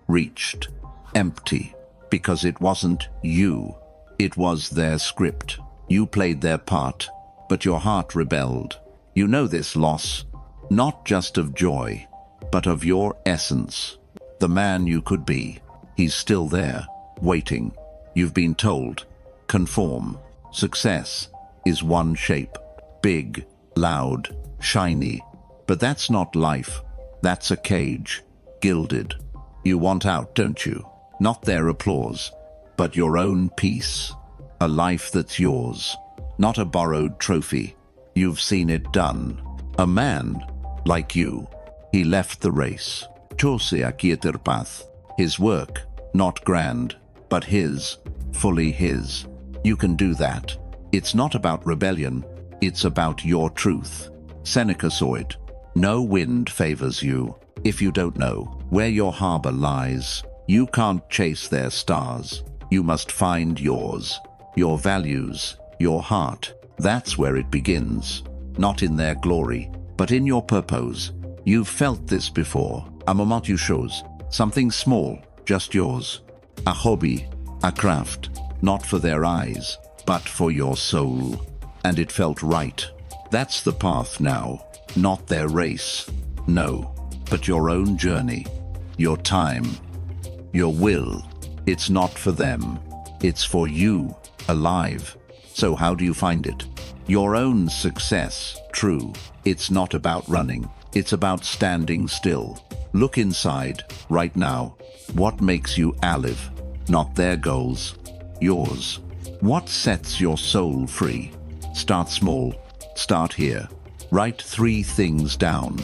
A: reached, empty, because it wasn't you. It was their script. You played their part, but your heart rebelled. You know this loss, not just of joy, but of your essence. The man you could be, he's still there, waiting. You've been told, conform. Success is one shape, big, loud, shiny. But that's not life. That's a cage, gilded. You want out, don't you? Not their applause, but your own peace. A life that's yours, not a borrowed trophy. You've seen it done. A man, like you, he left the race. Chose a quieter path. His work, not grand, but his, fully his. You can do that. It's not about rebellion, it's about your truth. Seneca saw it. No wind favors you. If you don't know where your harbor lies, you can't chase their stars. You must find yours, your values, your heart. That's where it begins. Not in their glory, but in your purpose. You've felt this before. A moment you chose. Something small, just yours. A hobby, a craft, not for their eyes, but for your soul. And it felt right. That's the path now, not their race. No, but your own journey, your time, your will. It's not for them. It's for you, alive. So how do you find it? Your own success, true. It's not about running. It's about standing still. Look inside, right now. What makes you alive? Not their goals, yours. What sets your soul free? Start small. Start here. Write 3 things down.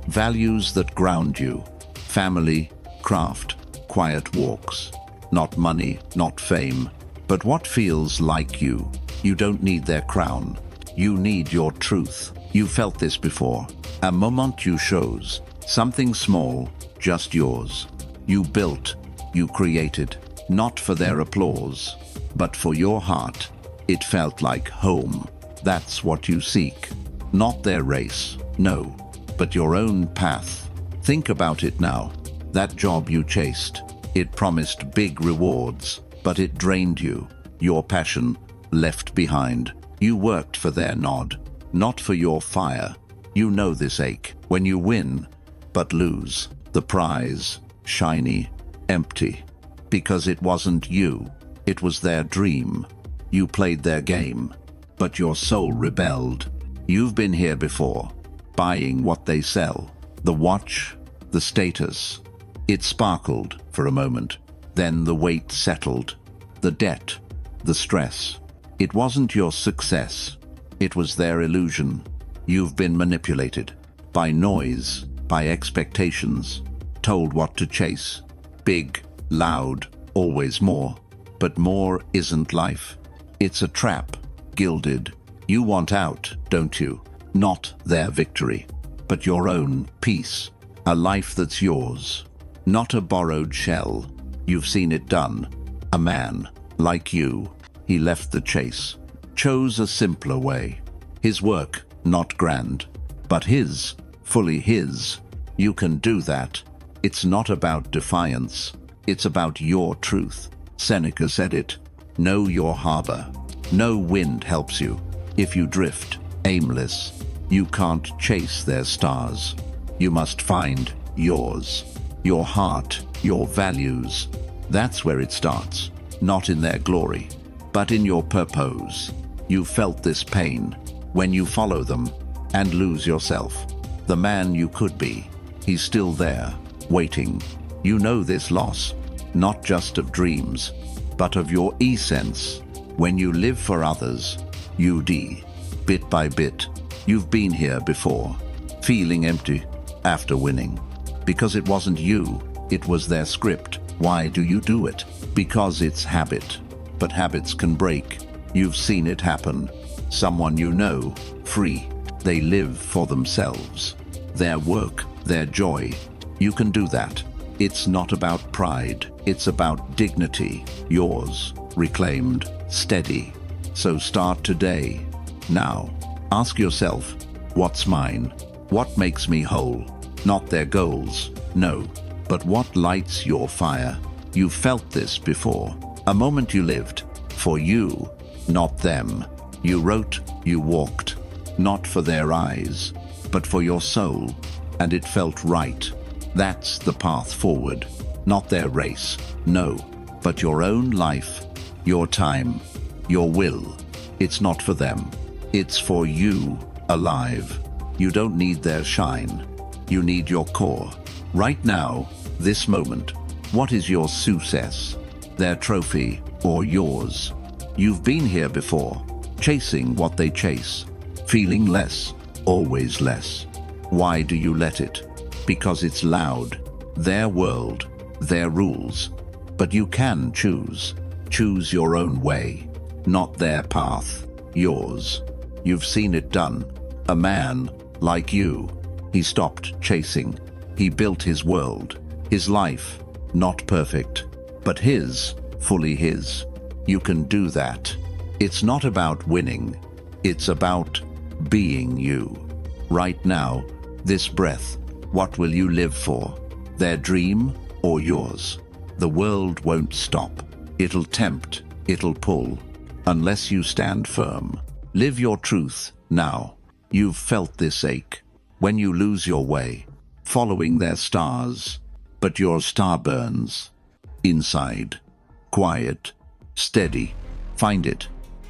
A: Values that ground you. Family, craft, quiet walks. Not money, not fame, but what feels like you. You don't need their crown. You need your truth. You felt this before. A moment you chose. Something small, just yours. You built, you created, not for their applause, but for your heart. It felt like home. That's what you seek. Not their race, no, but your own path. Think about it now. That job you chased, it promised big rewards, but it drained you. Your passion left behind. You worked for their nod, not for your fire. You know this ache when you win, but lose. The prize, shiny, empty. Because it wasn't you, it was their dream. You played their game, but your soul rebelled. You've been here before, buying what they sell. The watch, the status. It sparkled for a moment, then the weight settled. The debt, the stress. It wasn't your success, it was their illusion. You've been manipulated by noise, by expectations, told what to chase. Big, loud, always more. But more isn't life. It's a trap, gilded. You want out, don't you? Not their victory, but your own peace. A life that's yours, not a borrowed shell. You've seen it done. A man, like you, he left the chase, chose a simpler way. His work, not grand, but his, fully his. You can do that. It's not about defiance. It's about your truth. Seneca said it. Know your harbor. No wind helps you. If you drift, aimless, you can't chase their stars. You must find yours. Your heart, your values. That's where it starts. Not in their glory, but in your purpose. You felt this pain when you follow them and lose yourself. The man you could be, he's still there, waiting. You know this loss, not just of dreams, but of your essence. When you live for others, you bit by bit. You've been here before, feeling empty after winning. Because it wasn't you, it was their script. Why do you do it? Because it's habit. But habits can break. You've seen it happen. Someone you know, free. They live for themselves. Their work, their joy. You can do that. It's not about pride. It's about dignity. Yours, reclaimed, steady. So start today. Now, ask yourself, what's mine? What makes me whole? Not their goals, no, but what lights your fire? You felt this before. A moment you lived, for you, not them. You wrote, you walked, not for their eyes, but for your soul, and it felt right. That's the path forward, not their race, no, but your own life, your time, your will. It's not for them, it's for you, alive. You don't need their shine, you need your core. Right now, this moment, what is your success? Their trophy or yours? You've been here before, chasing what they chase, feeling less, always less. Why do you let it? Because it's loud, their world, their rules. But you can choose. Choose your own way, not their path, yours. You've seen it done. A man, like you, he stopped chasing. He built his world, his life, not perfect, but his, fully his. You can do that. It's not about winning. It's about being you. Right now, this breath, what will you live for? Their dream or yours? The world won't stop. It'll tempt, it'll pull, unless you stand firm. Live your truth now. You've felt this ache when you lose your way, following their stars, but your star burns inside, quiet, steady. Find it,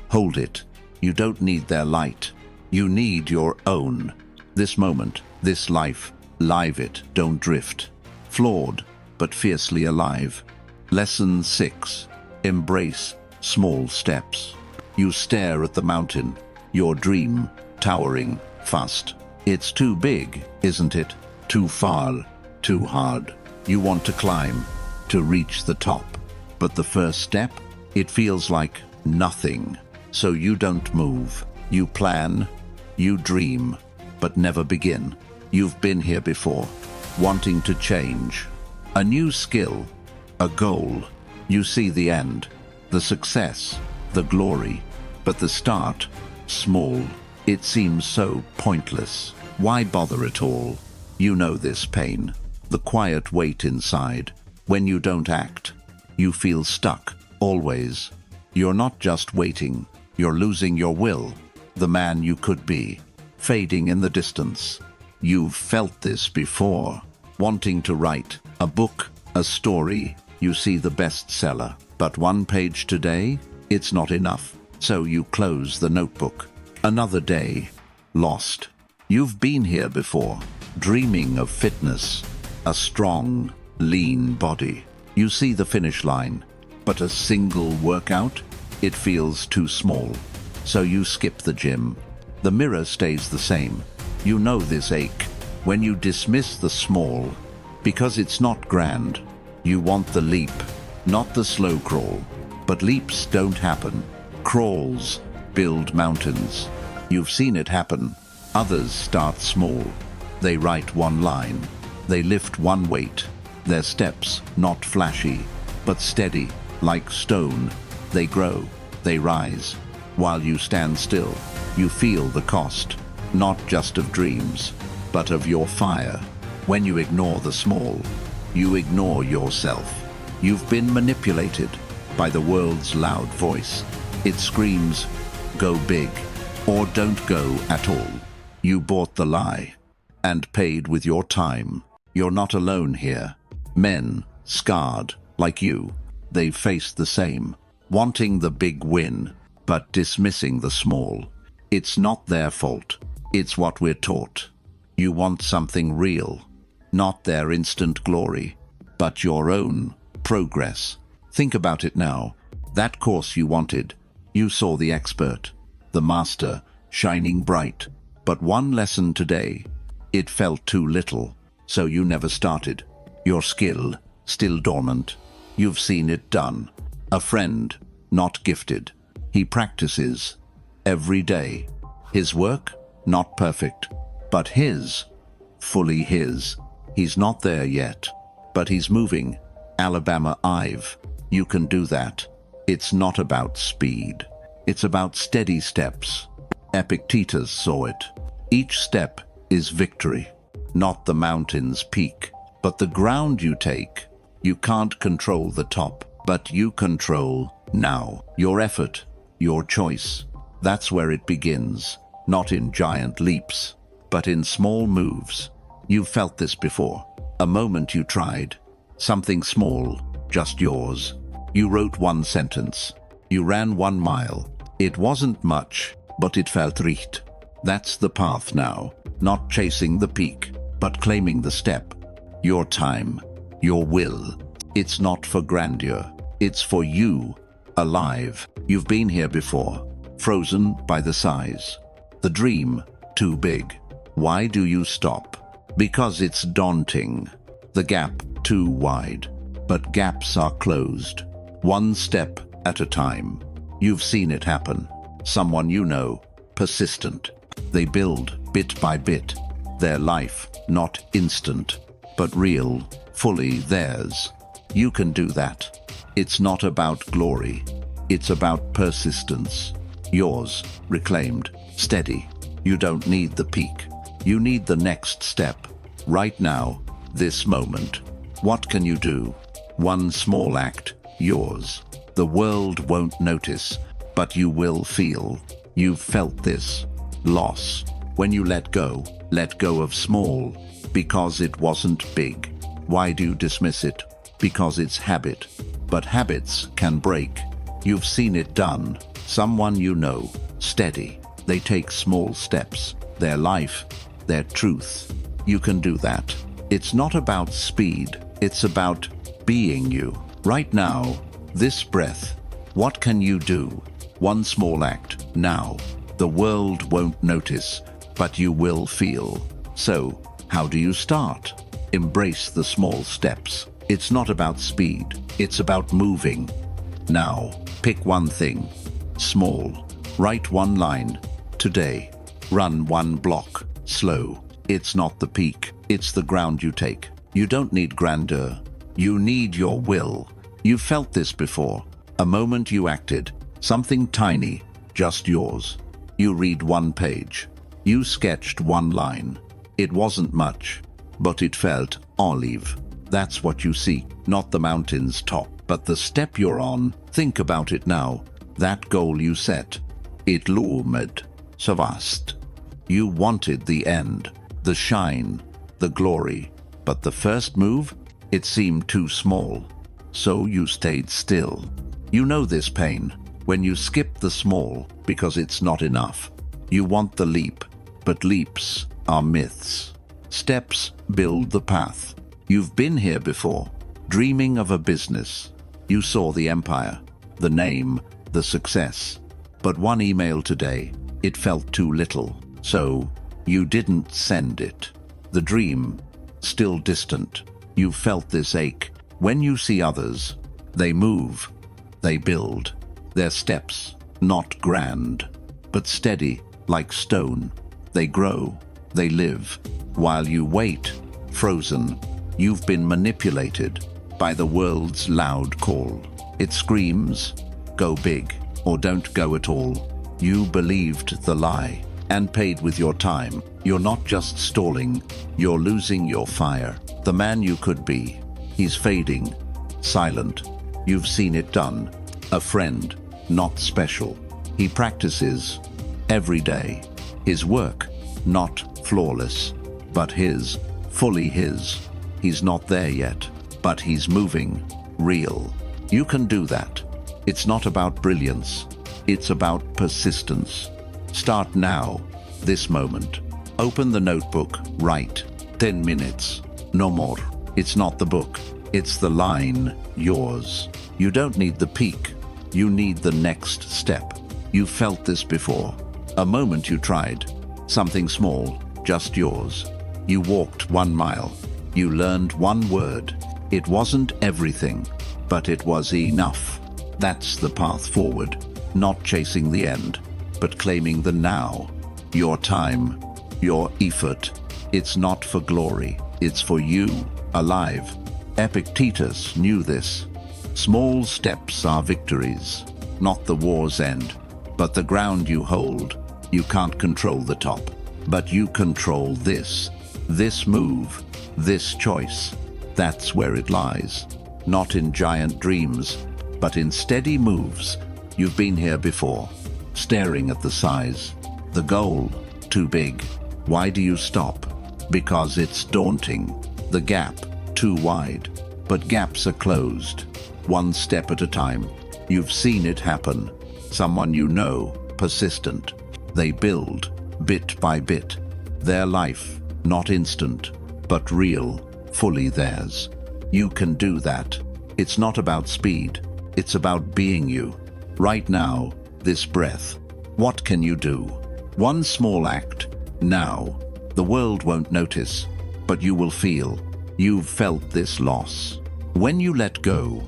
A: hold it. You don't need their light. You need your own. This moment, this life, live it, don't drift. Flawed, but fiercely alive. Lesson 6. Embrace small steps. You stare at the mountain, your dream, towering, fast. It's too big, isn't it? Too far, too hard. You want to climb, to reach the top. But the first step, it feels like nothing. So you don't move. You plan, you dream, but never begin. You've been here before, wanting to change. A new skill, a goal. You see the end, the success, the glory. But the start, small. It seems so pointless. Why bother at all? You know this pain, the quiet weight inside. When you don't act, you feel stuck, always. You're not just waiting, You're losing your will, the man you could be, fading in the distance. You've felt this before. Wanting to write a book, a story, you see the bestseller. But one page today, it's not enough. So you close the notebook. Another day, lost. You've been here before, dreaming of fitness, a strong, lean body. You see the finish line, but a single workout, it feels too small. So you skip the gym. The mirror stays the same. You know this ache when you dismiss the small because it's not grand. You want the leap, not the slow crawl. But leaps don't happen. Crawls build mountains. You've seen it happen. Others start small. They write one line. They lift one weight. Their steps not flashy, but steady, like stone. They grow, they rise. While you stand still, you feel the cost, not just of dreams, but of your fire. When you ignore the small, you ignore yourself. You've been manipulated by the world's loud voice. It screams, go big, or don't go at all. You bought the lie and paid with your time. You're not alone here. Men, scarred like you, they've faced the same, wanting the big win, but dismissing the small. It's not their fault. It's what we're taught. You want something real, not their instant glory, but your own progress. Think about it now. That course you wanted, you saw the expert, the master, shining bright. But one lesson today, it felt too little, so you never started. Your skill, still dormant. You've seen it done. A friend, not gifted. He practices every day. His work, not perfect, but his, fully his. He's not there yet, but he's moving. Alabama Ive, you can do that. It's not about speed. It's about steady steps. Epictetus saw it. Each step is victory, not the mountain's peak, but the ground you take. You can't control the top, but you control now. Your effort, your choice. That's where it begins, not in giant leaps, but in small moves. You've felt this before. A moment you tried, something small, just yours. You wrote one sentence. You ran 1 mile. It wasn't much, but it felt right. That's the path now, not chasing the peak, but claiming the step. Your time, your will. It's not for grandeur. It's for you, alive. You've been here before, frozen by the size. The dream, too big. Why do you stop? Because it's daunting. The gap, too wide. But gaps are closed, one step at a time. You've seen it happen. Someone you know, persistent. They build bit by bit. Their life, not instant, but real, fully theirs. You can do that. It's not about glory. It's about persistence. Yours, reclaimed, steady. You don't need the peak. You need the next step. Right now, this moment. What can you do? One small act, yours. The world won't notice, but you will feel. You've felt this. Loss. When you let go of small, because it wasn't big. Why do you dismiss it? Because it's habit. But habits can break. You've seen it done. Someone you know, steady. They take small steps. Their life, their truth. You can do that. It's not about speed. It's about being you. Right now, this breath. What can you do? One small act, now. The world won't notice, but you will feel. So, how do you start? Embrace the small steps. It's not about speed. It's about moving. Now, pick one thing. Small. Write one line. Today. Run 1 block. Slow. It's not the peak. It's the ground you take. You don't need grandeur. You need your will. You've felt this before. A moment you acted. Something tiny. Just yours. You read 1 page. You sketched 1 line. It wasn't much, but it felt olive. That's what you seek, not the mountain's top, but the step you're on. Think about it now. That goal you set. It loomed so vast. You wanted the end, the shine, the glory. But the first move, it seemed too small. So you stayed still. You know this pain, when you skip the small because it's not enough. You want the leap, but leaps are myths. Steps build the path. You've been here before, dreaming of a business. You saw the empire, the name, the success. But one email today, it felt too little. So you didn't send it. The dream, still distant. You felt this ache. When you see others, they move, they build. Their steps, not grand, but steady like stone. They grow, they live. While you wait, frozen, you've been manipulated by the world's loud call. It screams, go big, or don't go at all. You believed the lie and paid with your time. You're not just stalling, you're losing your fire. The man you could be, he's fading, silent. You've seen it done. A friend, not special. He practices every day. His work, not flawless, but his, fully his. He's not there yet, but he's moving, real. You can do that. It's not about brilliance. It's about persistence. Start now, this moment. Open the notebook, write. 10 minutes, no more. It's not the book, it's the line, yours. You don't need the peak, you need the next step. You felt this before. A moment you tried, something small, just yours. You walked 1 mile, you learned 1 word. It wasn't everything, but it was enough. That's the path forward, not chasing the end, but claiming the now. Your time, your effort. It's not for glory, it's for you, alive. Epictetus knew this. Small steps are victories, not the war's end, but the ground you hold. You can't control the top, but you control this move, this choice. That's where it lies. Not in giant dreams, but in steady moves. You've been here before, staring at the size. The goal, too big. Why do you stop? Because it's daunting. The gap, too wide. But gaps are closed, 1 step at a time. You've seen it happen. Someone you know, persistent. They build, bit by bit. Their life, not instant, but real, fully theirs. You can do that. It's not about speed. It's about being you. Right now, this breath. What can you do? 1 small act, now. The world won't notice, but you will feel. You've felt this loss. When you let go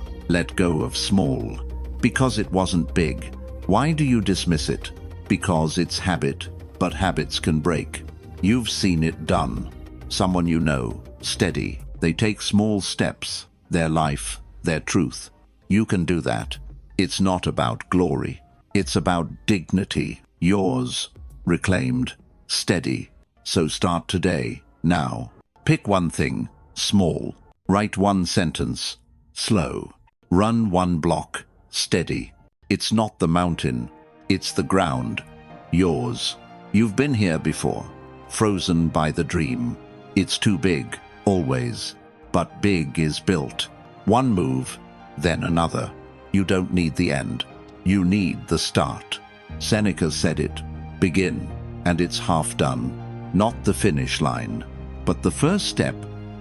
A: of small, because it wasn't big. Why do you dismiss it? Because it's habit, but habits can break. You've seen it done. Someone you know, steady. They take small steps, their life, their truth. You can do that. It's not about glory. It's about dignity. Yours, reclaimed, steady. So start today, now. Pick 1 thing, small. Write 1 sentence, slow. Run 1 block, steady. It's not the mountain, it's the ground, yours. You've been here before, frozen by the dream. It's too big, always, but big is built. 1 move, then another. You don't need the end, you need the start. Seneca said it, begin, and it's half done. Not the finish line, but the first step.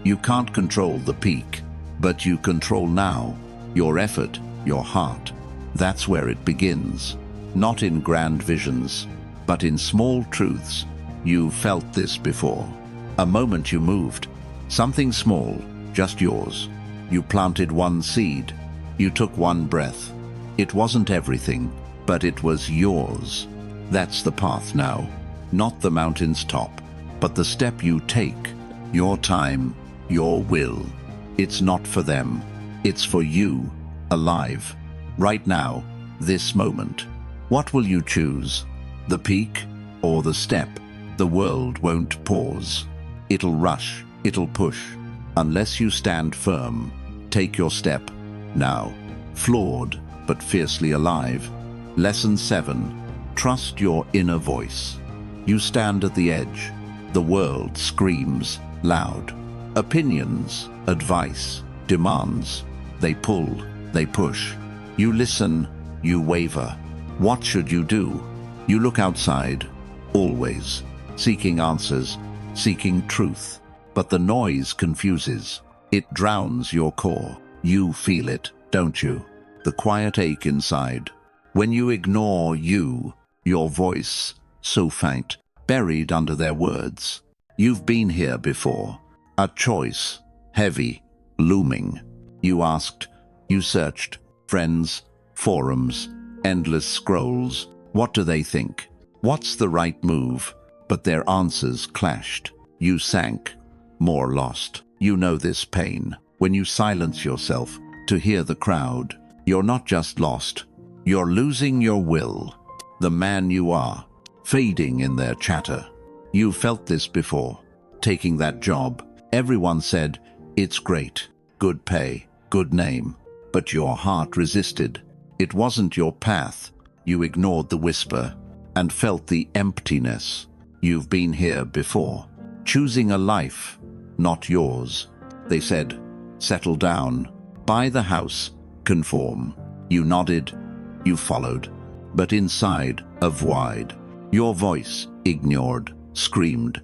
A: You can't control the peak, but you control now, your effort, your heart. That's where it begins. Not in grand visions, but in small truths. You felt this before. A moment you moved, something small, just yours. You planted 1 seed, you took 1 breath. It wasn't everything, but it was yours. That's the path now. Not the mountain's top, but the step you take, your time, your will. It's not for them, it's for you, alive. Right now, this moment. What will you choose? The peak or the step? The world won't pause. It'll rush, it'll push. Unless you stand firm, take your step, now. Flawed, but fiercely alive. Lesson 7. Trust your inner voice. You stand at the edge. The world screams loud. Opinions, advice, demands. They pull, they push. You listen, you waver. What should you do? You look outside, always, seeking answers, seeking truth. But the noise confuses. It drowns your core. You feel it, don't you? The quiet ache inside. When you ignore you, your voice, so faint, buried under their words. You've been here before. A choice, heavy, looming. You asked, you searched, friends, forums, endless scrolls. What do they think? What's the right move? But their answers clashed. You sank, more lost. You know this pain. When you silence yourself to hear the crowd, you're not just lost. You're losing your will. The man you are, fading in their chatter. You felt this before. Taking that job, everyone said, it's great, good pay, good name. But your heart resisted. It wasn't your path. You ignored the whisper and felt the emptiness. You've been here before, choosing a life, not yours. They said, settle down, buy the house, conform. You nodded, you followed. But inside, a void. Your voice, ignored, screamed,